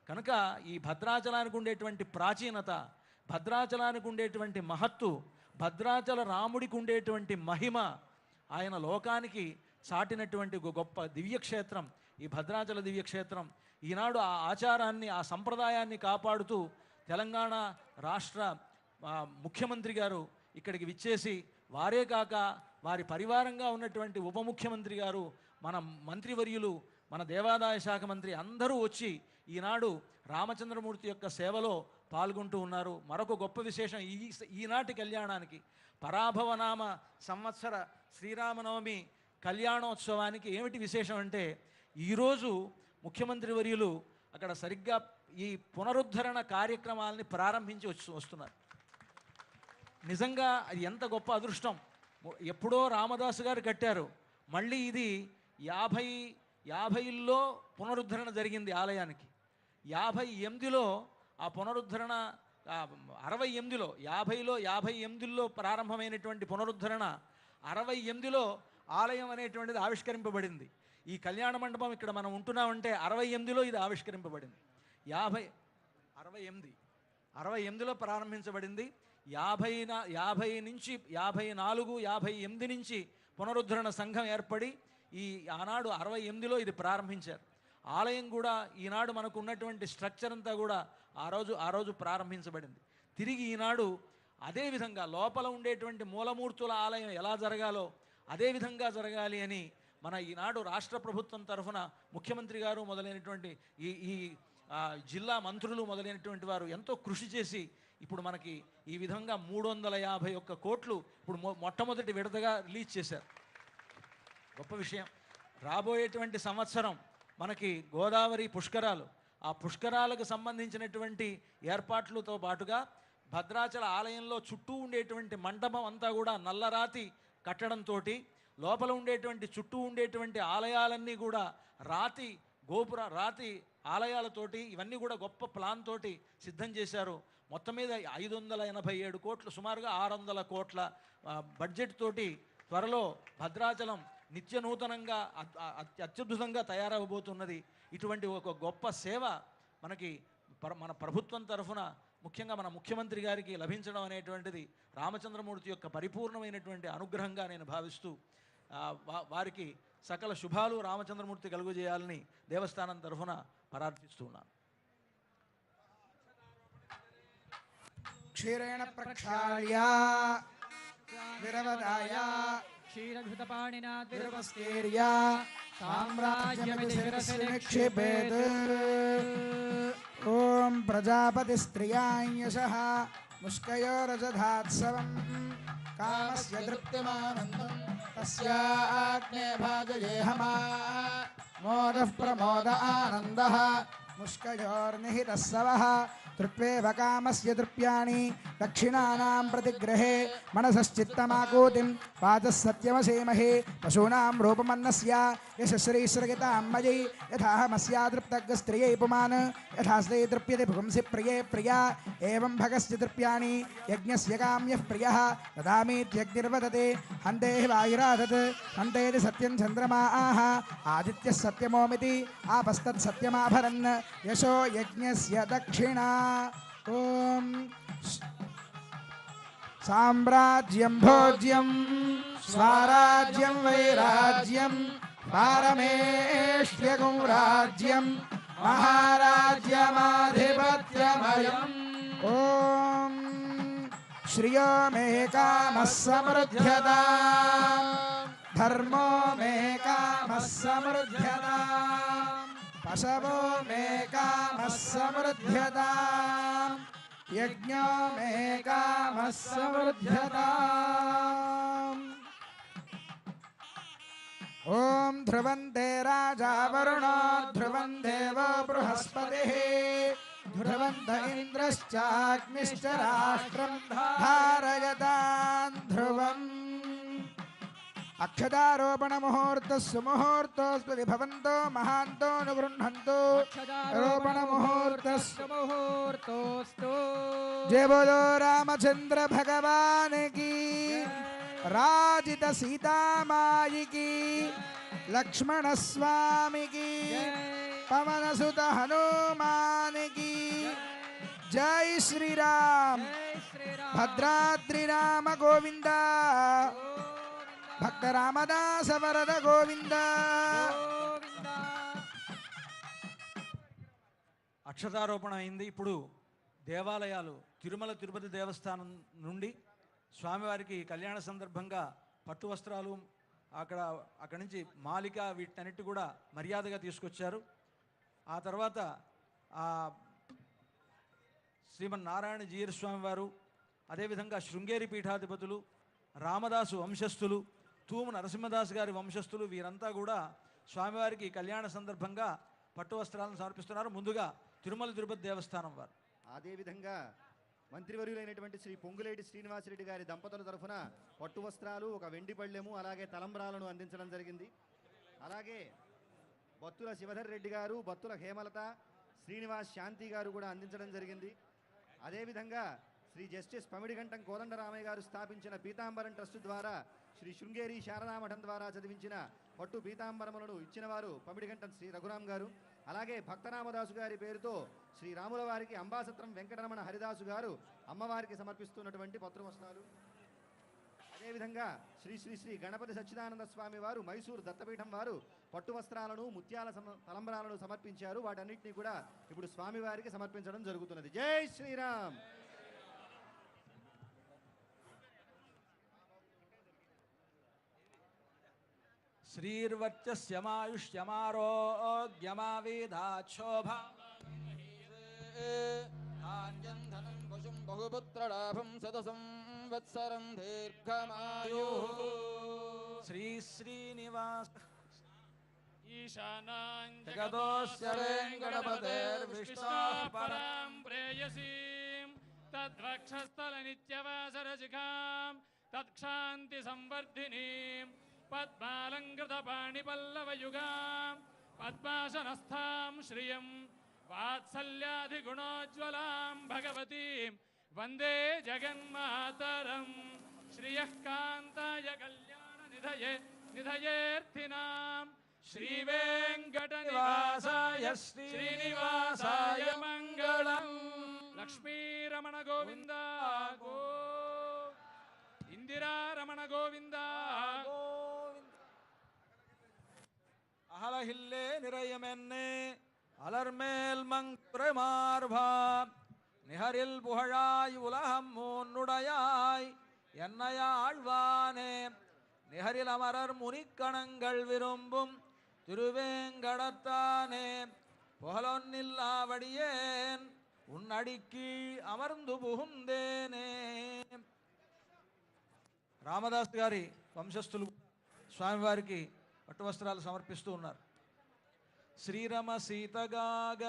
కనుక ఈ భద్రాచలానికి ఉండేటువంటి ప్రాచీనత, భద్రాచలానికి ఉండేటువంటి మహత్తు, భద్రాచల రాముడికి ఉండేటువంటి మహిమ, ఆయన లోకానికి చాటినటువంటి ఒక గొప్ప దివ్యక్షేత్రం ఈ భద్రాచల దివ్యక్షేత్రం. ఈనాడు ఆ ఆచారాన్ని, ఆ సంప్రదాయాన్ని కాపాడుతూ తెలంగాణ రాష్ట్ర ముఖ్యమంత్రి గారు ఇక్కడికి విచ్చేసి, వారే కాక వారి పరివారంగా ఉన్నటువంటి ఉప ముఖ్యమంత్రి గారు, మన మంత్రివర్యులు, మన దేవాదాయ శాఖ మంత్రి అందరూ వచ్చి ఈనాడు రామచంద్రమూర్తి యొక్క సేవలో పాల్గొంటూ ఉన్నారు. మరొక గొప్ప విశేషం ఈనాటి కళ్యాణానికి, పరాభవనామ సంవత్సర శ్రీరామనవమి కళ్యాణోత్సవానికి ఏమిటి విశేషం అంటే, ఈరోజు ముఖ్యమంత్రి వర్యులు అక్కడ సరిగ్గా ఈ పునరుద్ధరణ కార్యక్రమాలని ప్రారంభించి వస్తున్నారు. నిజంగా అది ఎంత గొప్ప అదృష్టం. ఎప్పుడో రామదాసు గారు కట్టారు, మళ్ళీ ఇది 50లో పునరుద్ధరణ జరిగింది ఆలయానికి. 58లో ఆ పునరుద్ధరణ, 68లో 58లో ప్రారంభమైనటువంటి పునరుద్ధరణ 68లో ఆలయం అనేటువంటిది ఆవిష్కరింపబడింది. ఈ కళ్యాణ మండపం ఇక్కడ మనం ఉంటున్నామంటే 68లో ఇది ఆవిష్కరింపబడింది. 68లో ప్రారంభించబడింది. 50 నుంచి 54, 58 నుంచి పునరుద్ధరణ సంఘం ఏర్పడి ఆనాడు 68లో ఇది ప్రారంభించారు. ఆలయం కూడా ఈనాడు మనకు ఉన్నటువంటి స్ట్రక్చర్ అంతా కూడా ఆ రోజు ప్రారంభించబడింది. తిరిగి ఈనాడు అదేవిధంగా లోపల ఉండేటువంటి మూలమూర్తుల ఆలయం ఎలా జరగాలో అదేవిధంగా జరగాలి అని మన ఈనాడు రాష్ట్ర ప్రభుత్వం తరఫున ముఖ్యమంత్రి గారు మొదలైనటువంటి ఈ జిల్లా మంత్రులు మొదలైనటువంటి వారు ఎంతో కృషి చేసి ఇప్పుడు మనకి ఈ విధంగా 351 కోట్లు ఇప్పుడు మొట్టమొదటి విడతగా రిలీజ్ చేశారు. గొప్ప విషయం. రాబోయేటువంటి సంవత్సరం మనకి గోదావరి పుష్కరాలు, ఆ పుష్కరాలకు సంబంధించినటువంటి ఏర్పాట్లతో పాటుగా భద్రాచల ఆలయంలో చుట్టూ ఉండేటువంటి మండపం అంతా కూడా నల్లరాతి కట్టడంతో, లోపల ఉండేటువంటి చుట్టూ ఉండేటువంటి ఆలయాలన్నీ కూడా రాతి ఆలయాలతోటి, ఇవన్నీ కూడా గొప్ప ప్లాన్ తోటి సిద్ధం చేశారు. మొత్తం మీద 587 కోట్లు, సుమారుగా 600 కోట్ల బడ్జెట్ తోటి త్వరలో భద్రాచలం నిత్య నూతనంగా అత్యద్భుతంగా తయారవబోతున్నది. ఇటువంటి ఒక గొప్ప సేవ మనకి మన ప్రభుత్వం తరఫున ముఖ్యంగా మన ముఖ్యమంత్రి గారికి లభించడం అనేటువంటిది రామచంద్రమూర్తి యొక్క పరిపూర్ణమైనటువంటి అనుగ్రహంగా నేను భావిస్తూ వారికి సకల శుభాలు రామచంద్రమూర్తి కలుగజేయాలని దేవస్థానం తరఫున ప్రార్థిస్తున్నాను. క్షీరేణ ప్రక్షాళ్య విరవదాయ క్షీరఘృతపాణినా విరవస్కేర్య సామ్రాజ్యమితి శిరసి నిక్షిపేత్. ఓం ప్రజాపతిస్త్రియాయశః ముష్కయోరజధాత్సవం కామస్య తృప్తిమానందం తస్యాగ్నే భాజయేహమా మోదః ప్రమోద ఆనందః ముష్కయోర్నిహితः సవః తృప్వేవ కామస్య తృప్యాణి దక్షిణానాం ప్రతిగ్రహే మనసశ్చిత్తమాకూతిం వాచः సత్యమసేమహే పశూనాం రూపమన్నస్య యశశ్రీశ్రగితాం మయీ యథాహమస్యా తృప్తగ్స్త్రియై పుమాన్ యథాస్తే తృప్యతే పుంసి ప్రియే ప్రియా ఏవం భగస్య తృప్యాణి యజ్ఞస్య కామ్యః ప్రియః దదామీత్యగ్నిర్వదతే హంతే వాయురాదత్ హంతేతి సత్యం చంద్రమాః ఆదిత్యः సత్యమోమితి ఆపస్తత్ సత్యమాభరన్ యశో యజ్ఞస్య దక్షిణా. ఓం సామ్రాజ్యం భోజ్యం స్వరాజ్యం వైరాజ్యం పారమేష్ట్యగుం రాజ్యం మహారాజ్యమాధిపత్యమయం. ఓం శ్రియో మే కామః సమృద్ధ్యతా ధర్మో మే కామః సమృద్ధ్యతా పశవో మే కామః సమృద్ధ్యతా యజ్ఞో మే కామః సమృద్ధ్యతా. ఓం ధ్రువంతే రాజా వరుణో ధ్రువం దేవో బృహస్పతిః ధ్రువం ध्रुवन्त इन्द्रश्चाग्निश्च राष्ट्रं धारयतां ध्रुवम् अक्षतारोपण मुहूर्तः सुमुहूर्तोऽस्ति भवन्तो महान्तो अनुगृह्णन्तु रोपण मुहूर्तः मुहूर्तोस्तु जय बोलो रामचंद्र भगवान की राजित सीता माई की लक्ष्मण स्वामी की पवन सुत हनुमान की जय श्री राम भद्राद्रि राम गोविंद भक्त रामदास वरद गोविंद అక్షతారోపణ అయింది. ఇప్పుడు దేవాలయాలు తిరుమల తిరుపతి దేవస్థానం నుండి స్వామివారికి కళ్యాణ సందర్భంగా పట్టు వస్త్రాలు అక్కడి నుంచి మాలిక వీటన్నిటి కూడా మర్యాదగా తీసుకొచ్చారు. ఆ తర్వాత శ్రీమన్నారాయణ జీయర్ స్వామి వారు, అదేవిధంగా శృంగేరి పీఠాధిపతులు, రామదాసు వంశస్థులు, తూము నరసింహదాస్ గారి వంశస్థులు వీరంతా కూడా స్వామివారికి కళ్యాణ సందర్భంగా పట్టు వస్త్రాలను సమర్పిస్తున్నారు. ముందుగా తిరుమల తిరుపతి దేవస్థానం వారు. అదేవిధంగా మంత్రివర్యులైనటువంటి శ్రీ పొంగులేటి శ్రీనివాసరెడ్డి గారి దంపతుల తరఫున పట్టు వస్త్రాలు, ఒక వెండి పళ్ళెము, అలాగే తలంబ్రాలను అందించడం జరిగింది. అలాగే బత్తుల శివధర్ రెడ్డి గారు, బత్తుల హేమలత, శ్రీనివాస్ శాంతి గారు కూడా అందించడం జరిగింది. అదేవిధంగా శ్రీ జస్టిస్ పమిడిగంటం కోదండరామయ్య గారు స్థాపించిన పీతాంబరం ట్రస్ట్ ద్వారా శ్రీ శృంగేరి శారదామఠం ద్వారా చదివించిన పట్టు పీతాంబరములను ఇచ్చిన వారు పమిడిగంటం శ్రీ రఘురాం గారు. అలాగే భక్తరామదాసు గారి పేరుతో శ్రీ రాముల వారికి అంబాసత్రం వెంకటరమణ హరిదాసు గారు అమ్మవారికి సమర్పిస్తున్నటువంటి పత్రు వస్త్రాలు. అదేవిధంగా శ్రీ శ్రీ శ్రీ గణపతి సచ్చిదానంద స్వామి వారు మైసూరు దత్తపీఠం వారు పట్టు వస్త్రాలను, ముత్యాల తలంబరాలను సమర్పించారు. వాటన్నిటినీ కూడా ఇప్పుడు స్వామివారికి సమర్పించడం జరుగుతున్నది. జై శ్రీరామ్. శ్రీర్వర్చస్యమాయుష్యమారోగ్యమావేదాక్షోభా ధాన్యం ధనం పశుం బహుపుత్రలాభం శతసంవత్సరం దీర్ఘమాయుః. శ్రీ శ్రీనివాస జగదోస్య వెంకటపతేర్విష్ణోః పరాం ప్రేయసీం తద్వక్షస్థల నిత్యవాసరశిఖాం తత్క్షాంతి సంవర్ధినీం పద్మాలంకృత పాణిపల్లవయుగాం పద్మాసనస్థాం శ్రియం వాత్సల్యాధిగుణోజ్వలాం భగవతీం వందే జగన్మాతరం. శ్రియః కాంతాయ కళ్యాణ నిధయేర్థినాం శ్రీవేంకట నివాసాయ శ్రీనివాసాయ మంగళం. లక్ష్మీరమణ గోవింద గో, ఇందిరారమణ గోవింద அகலகில்லே நிறையமென்னே அலர்மேல் மங்குரமார்பா நிகரில் புகழாய் உலகம் மூன்னுடையாய் என்னையாழ்வானே நிகரில் அமரர் முனிக்கணங்கள் விரும்பும் திருவேங்கடத்தானே புகழொன்னில்லாவடியேன் உன்னடிக்கீழ் అమర్ందు புகுந்தேனே. రామదాస్ గారి వంశస్థులు స్వామివారికి పట్టు వస్త్రాలు సమర్పిస్తూ ఉన్నారు. శ్రీరమ సీతగాగ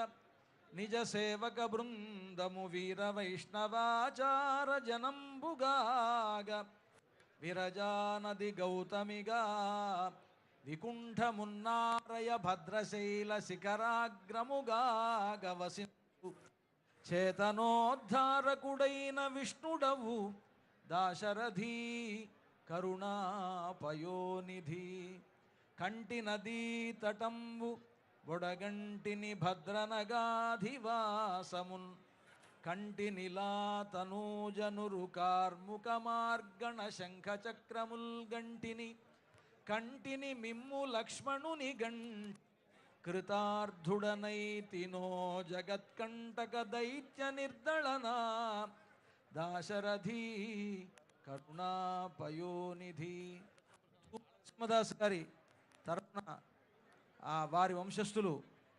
నిజ సేవక బృందము వీర వైష్ణవాచార జనంబుగాగ విరజానది గౌతమిగా వికుంఠమున్నారయ భద్రశైల శిఖరాగ్రముగాగ వసింతు చేతనోద్ధారకుడైన విష్ణుడవు దాశరథీ కరుణాపయోనిధి కంటి నదీ తటంబు బొడగంటిని భద్రనగాధివాసమున్ కంటి నిలాతనూజనురు కార్ముక మార్గణ శంఖ చక్రముల్ గంటిని కంటిని మిమ్ము లక్ష్మణుని గంటి కృతార్థుడనైతినో జగత్కంటక దైత్య నిర్దళనా దాశరథీ కరుణాపయోనిధి. నరసింహదాస్ గారి తరఫున వారి వంశస్థులు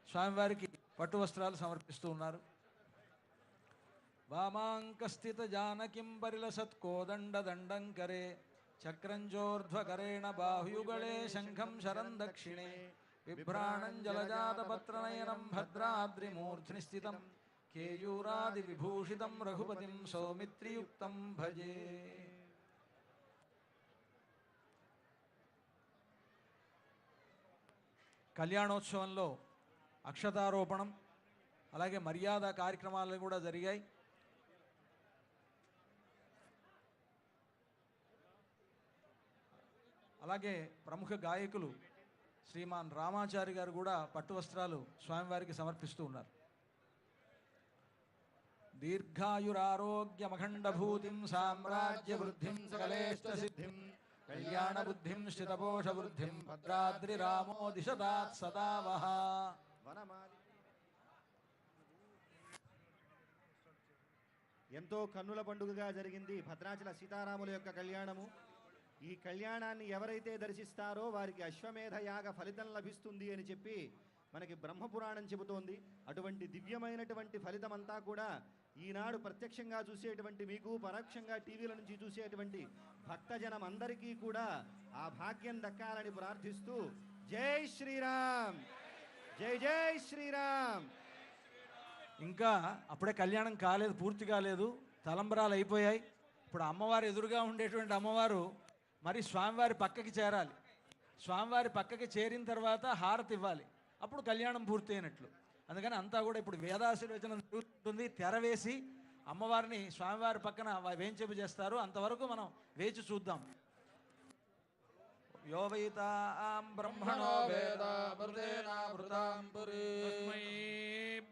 స్వామివారికి పట్టు వస్త్రాలు సమర్పిస్తూ ఉన్నారు. వామాంకస్థిత జానకిం పరిలసత్కోదండ దండంకరే చక్రంజోర్ధ్వకరేణ బాహుయుగళే శంఖం శరం దక్షిణే బిభ్రాణం జలజాతపత్రనయనం భద్రాద్రిమూర్ధ్ని స్థితం కేయూరాది విభూషితం రఘుపతిం సౌమిత్రియుక్తం భజే. కళ్యాణోత్సవంలో అక్షతారోపణం అలాగే మర్యాద కార్యక్రమాలు కూడా జరిగాయి. అలాగే ప్రముఖ గాయకులు శ్రీమాన్ రామాచారి గారు కూడా పట్టు వస్త్రాలు స్వామివారికి సమర్పిస్తూ ఉన్నారు. దీర్ఘాయురారోగ్యమఖండభూతిం సామ్రాజ్య వృద్ధిం సకలేష్ట సిద్ధిం కళ్యాణ బుద్ధిం స్థితపోష వృద్ధిం భద్రాద్రి రామో దిశదాత్ సదా వహ. ఎంతో కన్నుల పండుగగా జరిగింది భద్రాచల సీతారాముల యొక్క కళ్యాణము. ఈ కళ్యాణాన్ని ఎవరైతే దర్శిస్తారో వారికి అశ్వమేధ యాగ ఫలితం లభిస్తుంది అని చెప్పి మనకి బ్రహ్మపురాణం చెబుతోంది. అటువంటి దివ్యమైనటువంటి ఫలితం అంతా కూడా ఈనాడు ప్రత్యక్షంగా చూసేటువంటి మీకు, పరోక్షంగా టీవీల నుంచి చూసేటువంటి భక్తజనం అందరికీ కూడా ఆ భాగ్యం దక్కాలని ప్రార్థిస్తూ జై శ్రీరామ్, జై జై శ్రీరామ్. ఇంకా అప్పుడే కళ్యాణం కాలేదు, పూర్తి కాలేదు, తలంబరాలు అయిపోయాయి. ఇప్పుడు అమ్మవారు ఎదురుగా ఉండేటువంటి అమ్మవారు మరి స్వామివారి పక్కకి చేరాలి. స్వామివారి పక్కకి చేరిన తర్వాత హారతి ఇవ్వాలి, అప్పుడు కళ్యాణం పూర్తి అయినట్లు. అందుకని అంతా కూడా ఇప్పుడు వేదాశీర్వచనం జరుగుతుంది. తెర వేసి అమ్మవారిని స్వామివారి పక్కన వేంచేపు చేస్తారు. అంతవరకు మనం వేచి చూద్దాం. यो वैतां ब्रह्मणो वेद मृतेनामृतां पुरी तस्मै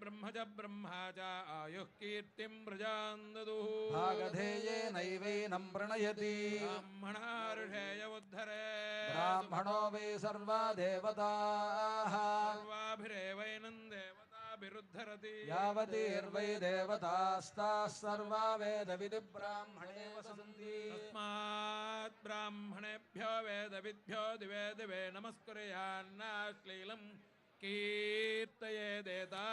ब्रह्म च ब्रह्मा च आयुः कीर्तिं प्रजां ददुः भागधेयेनैवैनं प्रणयति ब्राह्मणा ऋषेय उद्धरे ब्राह्मणो वै सर्वा देवताः सर्वाभिरेवैनं देवताभिरुद्धरति यावतीर्वै देवतास्ताः सर्वा वेदविदि ब्राह्मणे वसन्ति तस्मात् ब्राह्मणेभ्यो वेदविद्भ्यो दिवे दिवे नमस्कुर्यान्नाश्लीलं कीर्तयेदेता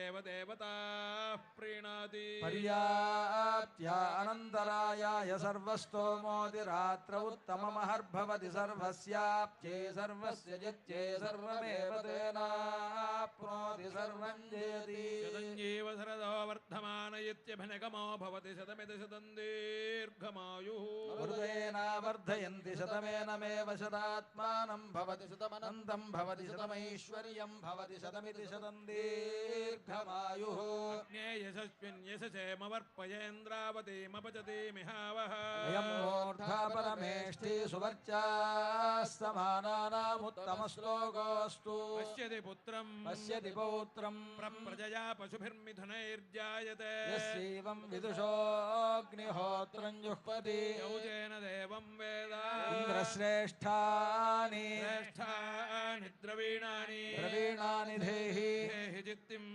एव देवताः प्रीणाति पर्याप्त्या अनन्तरायाय सर्वस्तोमोऽतिरात्र उत्तममहर्भवति सर्वस्याप्त्यै सर्वस्य जित्यै सर्वमेव तेनाप्नोति सर्वं जयति शतञ्जीव शरदो वर्धमान इत्यभिनगमो भवति शतमिति शतं दीर्घमायुः वृदेनावर्धयन्ति शतमेनमेव शतात्मानं भवति शतमनन्तं भवति शतमैश्वर्यं भवति शतमिति शतं दीर्घमायुः अग्ने यशस्विन् यशसेमवर्पयेन्द्रावतीमपचति मिहावः अयं मूर्धा परमेष्ठी सुवर्चास्तमानानामुत्तमश्लोकोऽस्तु पश्यति पुत्रम् पश्यति पौत्रं प्रजया पशुभिर्मिथुनैर्जायते यस्यैवं विदुषोऽग्निहोत्रं जुह्वति यौजेन देवं वेद इन्द्रश्रेष्ठानि श्रेष्ठानि द्रवीणानि द्रवीणानि देहि देहि चित्तिं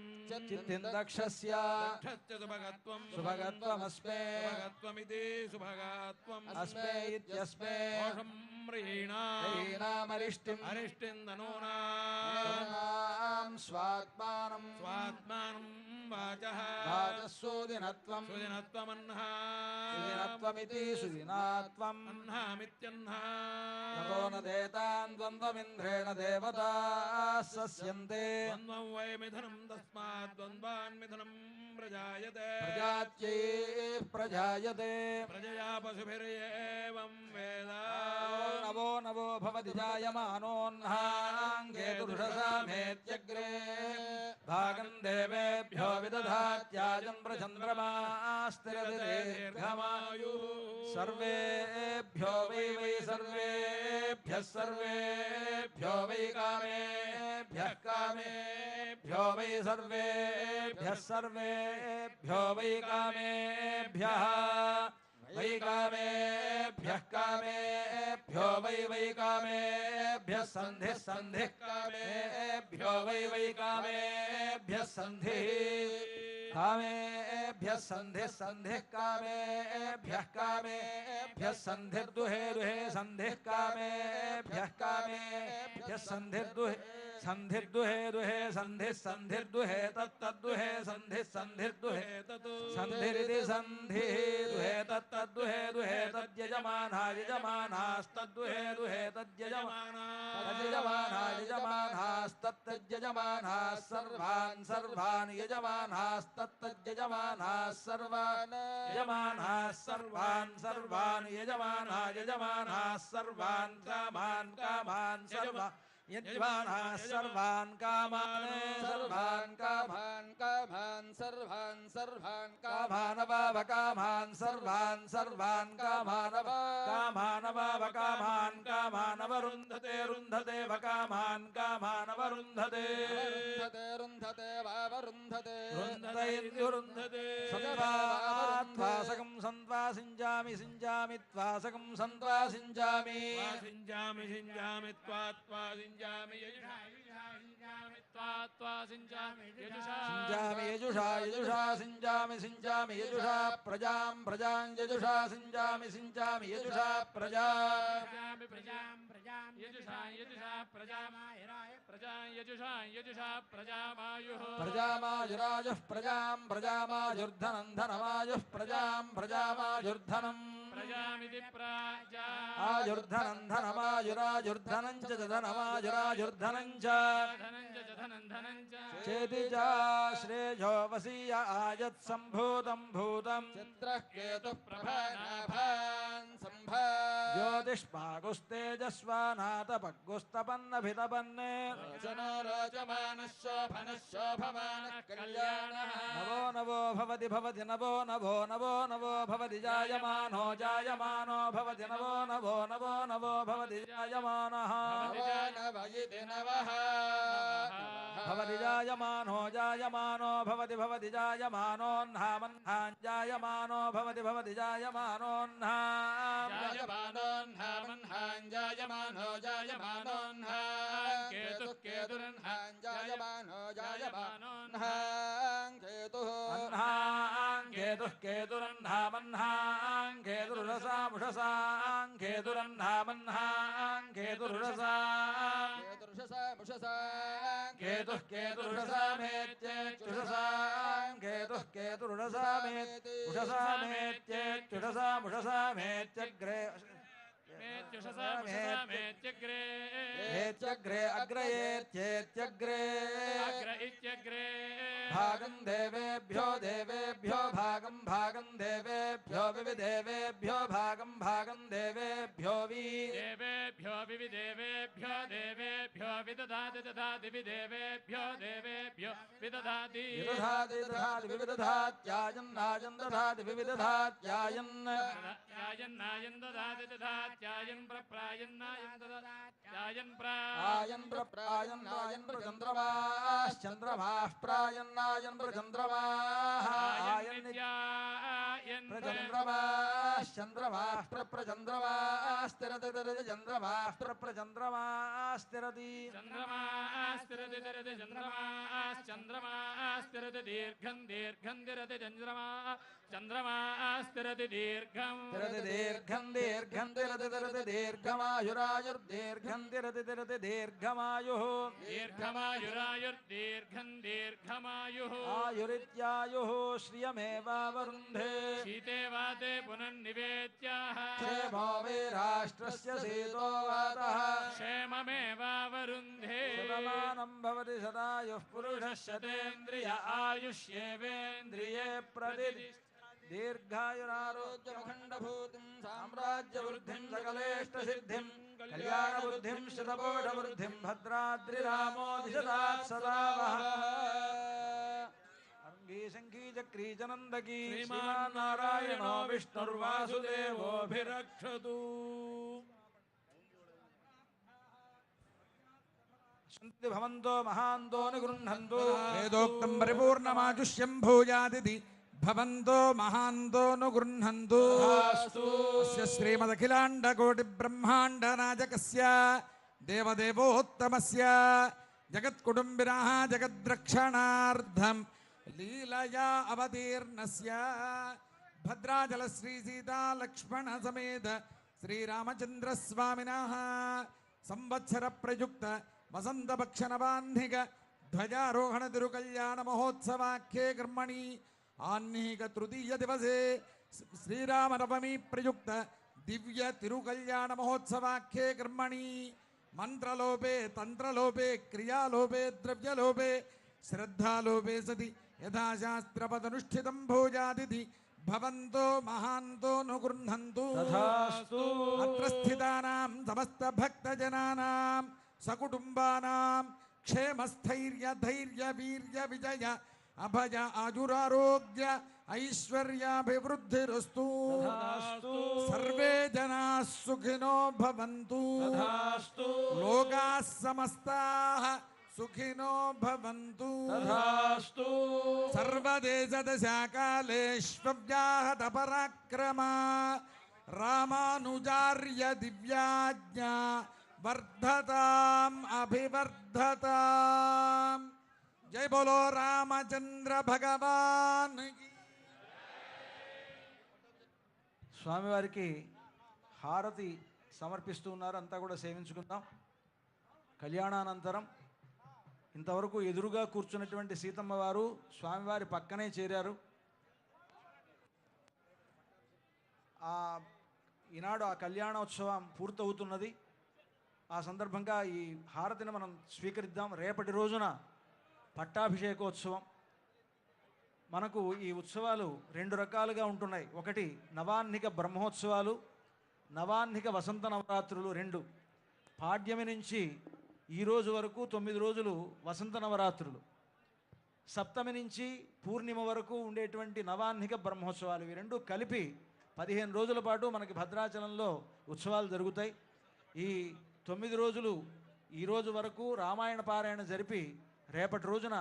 चित्तिं दक्षस्य दक्षश्च सुभगत्वं सुभगत्वमस्मे सुभगत्वमिति सुभगत्वम् अस्मे इत्यस्मे कोशं ह्रीणामरिष्टिम् अरिष्टिं धनूनां स्वात्मानं स्वात्मानं वाचः वाचस्सूदिनत्वं सुदिनत्वमह्नः सुदिनत्वमिति सुदिनात्वम् अह्नामित्यह्नः ततो न देतान् द्वन्द्वमिन्द्रेण देवताः सस्यन्ते द्वन्द्वं वै मिथुनं तस्मात् द्वन्द्वान् मिथुनं प्रजायते प्रजात्यै प्रजायते प्रजया पशुभिर्येवं वेद नवो नवो भवति जायमानोऽह्नाङ्गेतुषसामेत्यग्रे भागं देवेभ्यो विदधात्याजं प्रचन्द्रमास्तिरदीर्घमायुः सर्वेभ्यो वै सर्वेभ्यो वै कामेभ्यः कामेभ्यो वै सर्वेभ्यो वै कामेभ्यः वै कामेभ्यः कामेभ्यो वै कामेभ्यः सन्धिः कामेभ्यो वै कामेभ्यः सन्धिः कामेभ्यः सन्धिः कामेभ्यः सन्धिर्दुहे सन्धिः कामेभ्यः सन्धिर्दुहे सन्धिर्दुहे तत्तद्दुहे सन्धिर्दुहे सन्धिरिति सन्धिः दुहे तत्तद्दुहे तद्यजमानास्तद्दुहे तद्यजमानास्तत्तद्यजमानाः सर्वान् यजमानास्त तत्तज्जमानाः सर्वान् यजमानाः सर्वान् सर्वान् यजमानाः यजमानाः सर्वान् कामान् कामान् सर्वान् यजमानाः सर्वान् कामान् सर्वान् कामान् कामान् सर्वान् सर्वान् कामानवाव कामान् सर्वान् सर्वान् कामानव कामानवाव कामान् कामानवरुन्धते रुन्धते व कामान् कामानवरुन्धते रुन्धते रुन्धते वावरुन्धते रुन्धते सन्त्वासकं सन्त्वा सिञ्जामि सिञ्जामि त्वासकं सन्त्वा सिञ्जामि सिञ्जामि सिञ्जामि त्वा सिञ्जामि यजुषा सिञ्जामि सिञ्जामि यजुषा यजुषा सिञ्जामि सिञ्जामि यजुषा प्रजां प्रजां यजुषा सिञ्जामि सिञ्जामि यजुषा प्रजा यजुषा प्रजामायुः प्रजामायुराजुः प्रजां प्रजामायुर्धनं धनमायुः प्रजां प्रजामायुर्धनम् प्रजामिति प्राजा आयुर्धनं धनमायुरायुर्धनं च धनमायुरायुर्धनं च धनं च चेति च श्रेयो वसीय आयत् सम्भूतं भूतं चित्रः केतुः प्रभानाभान् सम्भा ज्योतिष्मागुस्तेजस्वानातपग्गुस्तपन्नभितपन्ने रोचनो रोचमानः शोभनः शोभमानः कल्याणः नवो नवो भवति भवति नवो नवो नवो नवो भवति जायमानो जायमानो भवति नवो नवो नवो नवो भवति जायमानः नवो नव इति नवः भवति जायमानो जायमानो भवति भवति जायमानोऽह्नामह्नां जायमानो भवति भवति जायमानोऽह्नाम् जायमानोऽह्नामह्नां जायमानो जायमानोऽह्नां केतुः केतुरह्नां जायमानो जायमानोऽह्नां केतुः अह्नां केतुः केतुरह्नामह्नां केतुरुषसामुषसां केतुरह्नामह्नां केतुरुषसा केतुर्षसा मुषसा केतुः केतुरुषसामेत्येत्युषसां केतुः केतुरुषसामेत्युषसामेत्येत्युषसामुषसामेत्यग्रे मेत्युषसामेत्यग्रे एत्यग्रे अग्रयेत्येत्यग्रे अग्र इत्यग्रे भागं देवेभ्यो देवेभ्यो भागं भागं देवेभ्यो विविदेवेभ्यो भागं भागं देवेभ्यो देवेभ्यो विविदेवेभ्यो देवेभ्यो विदधाति दधाति विदेवेभ्यो देवेभ्यो विदधाति विदधाति दधाति विविदधात्यायन्नायन् दधाति विविदधात्यायन् यायन्नायन् दधाति दधात्यायन् प्रप्रायन्नायन् दधात्यायन् आयन् प्रप्रायन्नायन् प्रचन्द्रमाश्चन्द्रमाः प्रायन्नायन् प्रचन्द्रमाः आयन् प्रचन्द्रमाश्चन्द्रमाः प्रप्रचन्द्रमास्तिरति तिरति चन्द्रमाः प्रप्रचन्द्रमास्तिरति चन्द्रमास्तिरति तिरति चन्द्रमास्तिरति दीर्घं दीर्घं तिरति चन्द्रमास्तिरति दीर्घं तिरति दीर्घं दीर्घं तिरति तिरति दीर्घमायुरायुर्दीर्घं तिरति तिरति दीर्घमायुः दीर्घमायुरायुर्दीर्घं दीर्घमायुः आयुरित्यायुः श्रियमेवावरुन्धे शीते वाते पुनर्निवेद्याः क्षेमो वे राष्ट्रस्य शीतो वातः क्षेममेवावरुन्धे शतमानं भवति शतायुः पुरुषः शतेन्द्रिय आयुष्येवेन्द्रिये प्रतिष्ठिते दीर्घायुरारोग्यमखण्डभूतिं साम्राज्यवृद्धिं सकलेष्टसिद्धिं कल्याणबुद्धिं शतकोटवृद्धिं भद्राद्रिरामो दिशतात् सदा वः अंगी शंखी चक्री चनन्दकी श्रीमान् नारायणो विष्णुर्वासुदेवोऽभिरक्षतु सन्ति भवन्तो महान्तो निगृह्णन्तु वेदोक्तं परिपूर्णमाजुष्यं भूयादिति भवन्तो महान्तो नु गृह्णन्तु अस्य श्रीमदखिलाण्डकोटिब्रह्माण्डनायकस्य देवदेवोत्तमस्य जगत्कुटुम्बिनः जगद्रक्षणार्थं लीलया अवतीर्णस्य भद्राचलश्रीसीतालक्ष्मणसमेत श्रीरामचन्द्रस्वामिनः संवत्सरप्रयुक्त वसन्तपक्षनवाह्निक ध्वजारोहण तिरुकल्याण महोत्सवाख्ये कर्मणि आह्निक तृतीय दिवसे श्रीरामनवमी प्रयुक्त दिव्य तिरुकल्याण महोत्सवाख्ये कर्मणि मंत्रलोपे तंत्रलोपे क्रियालोपे द्रव्यलोपे श्रद्धालोपे सति యథాశాస్త్రపదనుష్ఠితం భోజాదిథి భవంతో మహాంతో నుగృహంతు తథాస్తు. అత్ర స్థితానాం సమస్త భక్తజనానాం సకుటుంబానాం క్షేమస్థైర్య ధైర్య వీర్య విజయ అభయ ఆజురారోగ్య ఐశ్వర్యాభివృద్ధిరస్తు. తథాస్తు. సర్వే జనాః సుఖినో భవంతు. తథాస్తు. లోకాః సమస్తాః సుఖినో భవంతు. తథాస్తు. సర్వదేశదశాకాలేష్వ్యాహత పరాక్రమా రామానుజార్య దివ్యాజ్ఞా వర్ధతాం అభివర్ధతాం. జై బోలో రామచంద్ర భగవాన్ కీ. స్వామివారికి హారతి సమర్పిస్తూ ఉన్నారు. అంతా కూడా సేవించుకుందాం. కళ్యాణానంతరం ఇంతవరకు ఎదురుగా కూర్చున్నటువంటి సీతమ్మ వారు స్వామివారి పక్కనే చేరారు. ఈనాడు ఆ కళ్యాణోత్సవం పూర్తవుతున్నది. ఆ సందర్భంగా ఈ హారతిని మనం స్వీకరిద్దాం. రేపటి రోజున పట్టాభిషేకోత్సవం. మనకు ఈ ఉత్సవాలు రెండు రకాలుగా ఉంటున్నాయి. ఒకటి నవాహ్నిక బ్రహ్మోత్సవాలు, నవాహ్నిక వసంత నవరాత్రులు రెండు. పాడ్యమి నుంచి ఈ రోజు వరకు 9 రోజులు వసంత నవరాత్రులు, సప్తమి నుంచి పూర్ణిమ వరకు ఉండేటువంటి నవాహ్నిక బ్రహ్మోత్సవాలు. ఇవి రెండు కలిపి 15 రోజుల పాటు మనకి భద్రాచలంలో ఉత్సవాలు జరుగుతాయి. ఈ 9 రోజులు ఈ రోజు వరకు రామాయణ పారాయణ జరిపి రేపటి రోజున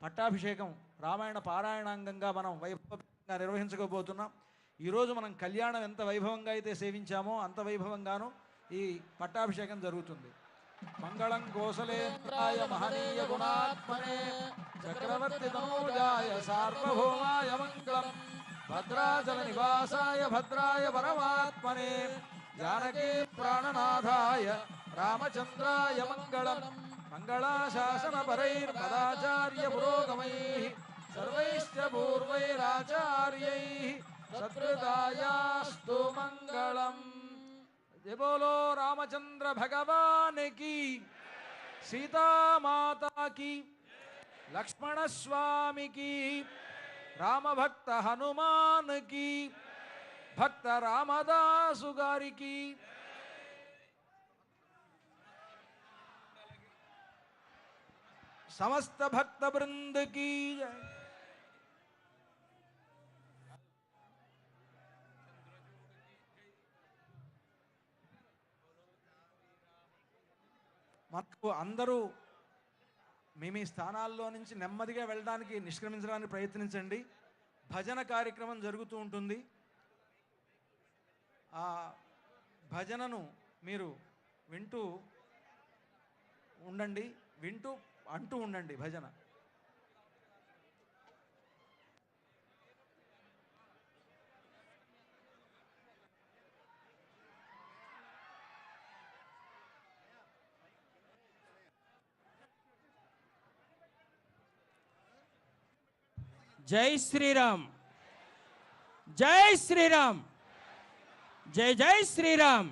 పట్టాభిషేకం రామాయణ పారాయణాంగంగా మనం వైభవంగా నిర్వహించకపోతున్నాం. ఈరోజు మనం కళ్యాణం ఎంత వైభవంగా అయితే సేవించామో అంత వైభవంగాను ఈ పట్టాభిషేకం జరుగుతుంది. మంగళం కోసలేంద్రాయ మహనీయ గుణాత్మనే చక్రవర్తి తనూజాయ సార్వభౌమాయ మంగళం భద్రాచల నివాసాయ భద్రాయ పరమాత్మనే జానకీ ప్రాణనాథాయ రామచంద్రాయ మంగళం. మంగళాశాసన పరైర్పదాచార్య పురోగమైః సర్వైశ్చ పూర్వైరాచార్యైః సత్కృతాయాస్తు మంగళం. జై బోలో రామచంద్ర భగవాన్ की, सीता माता की, लक्ष्मण स्वामी की, राम भक्त हनुमान की, भक्त रामदास गारी की. समस्त भक्त वृंद की जय. మనకు అందరూ మీ స్థానాల్లో నుంచి నెమ్మదిగా వెళ్ళడానికి నిష్క్రమించడానికి ప్రయత్నించండి. భజన కార్యక్రమం జరుగుతూ ఉంటుంది. ఆ భజనను మీరు వింటూ ఉండండి, వింటూ అంటూ ఉండండి భజన. జై శ్రీరామ్, జై శ్రీరామ్, జై జై శ్రీరామ్.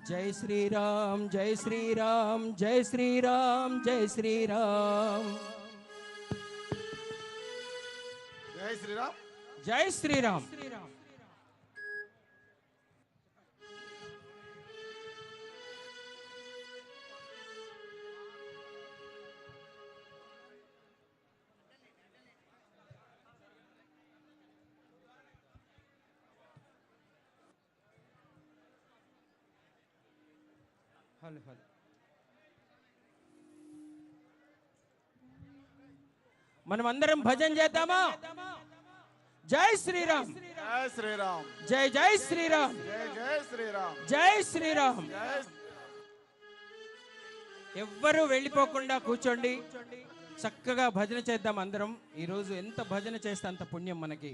జై శ్రీరామ్ జై శ్రీరామ్ జై శ్రీరామ్ జై శ్రీరామ్ జై శ్రీరామ్. జై శ్రీరామ్. Hello hello. మనం అందరం భజన చేద్దామా? జై శ్రీరామ్. జై శ్రీరామ్. జై జై శ్రీరామ్. జై జై శ్రీరామ్. జై శ్రీరామ్. జై ఎవ్వరూ వెళ్ళిపోకుండా కూర్చోండి, చక్కగా భజన చేద్దాం అందరం. ఈరోజు ఎంత భజన చేస్తే అంత పుణ్యం మనకి.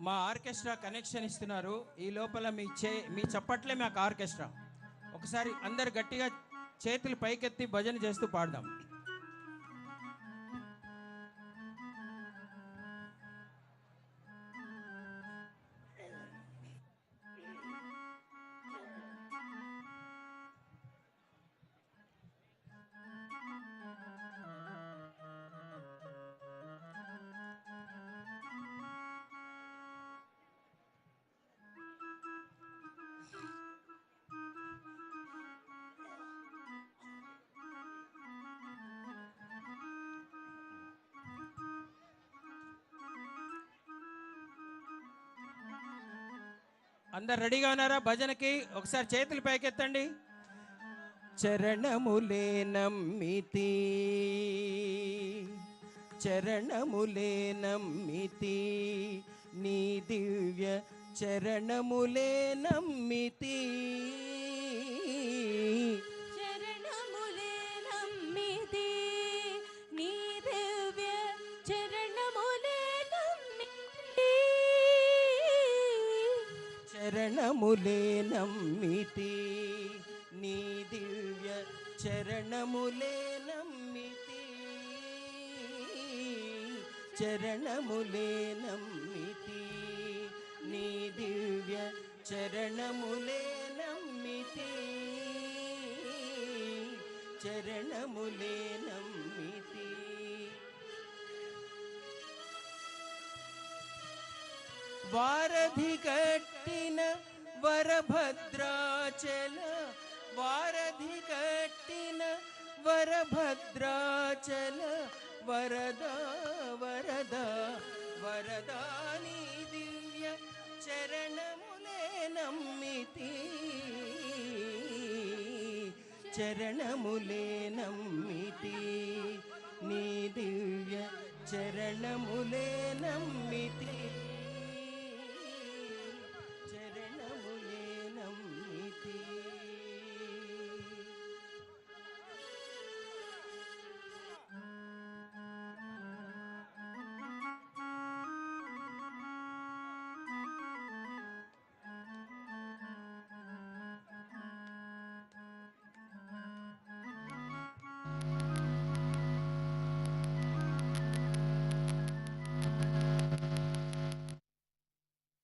మా ఆర్కెస్ట్రా కనెక్షన్ ఇస్తున్నారు. ఈ లోపల మీ చప్పట్లే మాకు ఆర్కెస్ట్రా. ఒకసారి అందరు గట్టిగా చేతులు పైకెత్తి భజన చేస్తూ పాడదాం. అందరు రెడీగా ఉన్నారా భజనకి? ఒకసారి చేతులు పైకెత్తండి. చరణములే నమ్మితి, చరణములే నమ్మితి, నీ దివ్య చరణములే నమ్మితి. చరణములే నమ్మితి, నీ దివ్య చరణములే నమ్మితి. చరణములే నమ్మితి, నీ దివ్య చరణములే నమ్మితి. చరణములే నమ్మితి, నీ దివ్య చరణములే నమ్మితి. చరణములే నమ్మితి. వారధి కట్టిన వరభద్రాచల, వారధి కట్టిన వరభద్రాచల, వరద వరద వరదా, నీ దివ్య చరణములే నమ్మితి. చరణములే నమ్మితి, నీ దివ్య చరణములే నమ్మితి.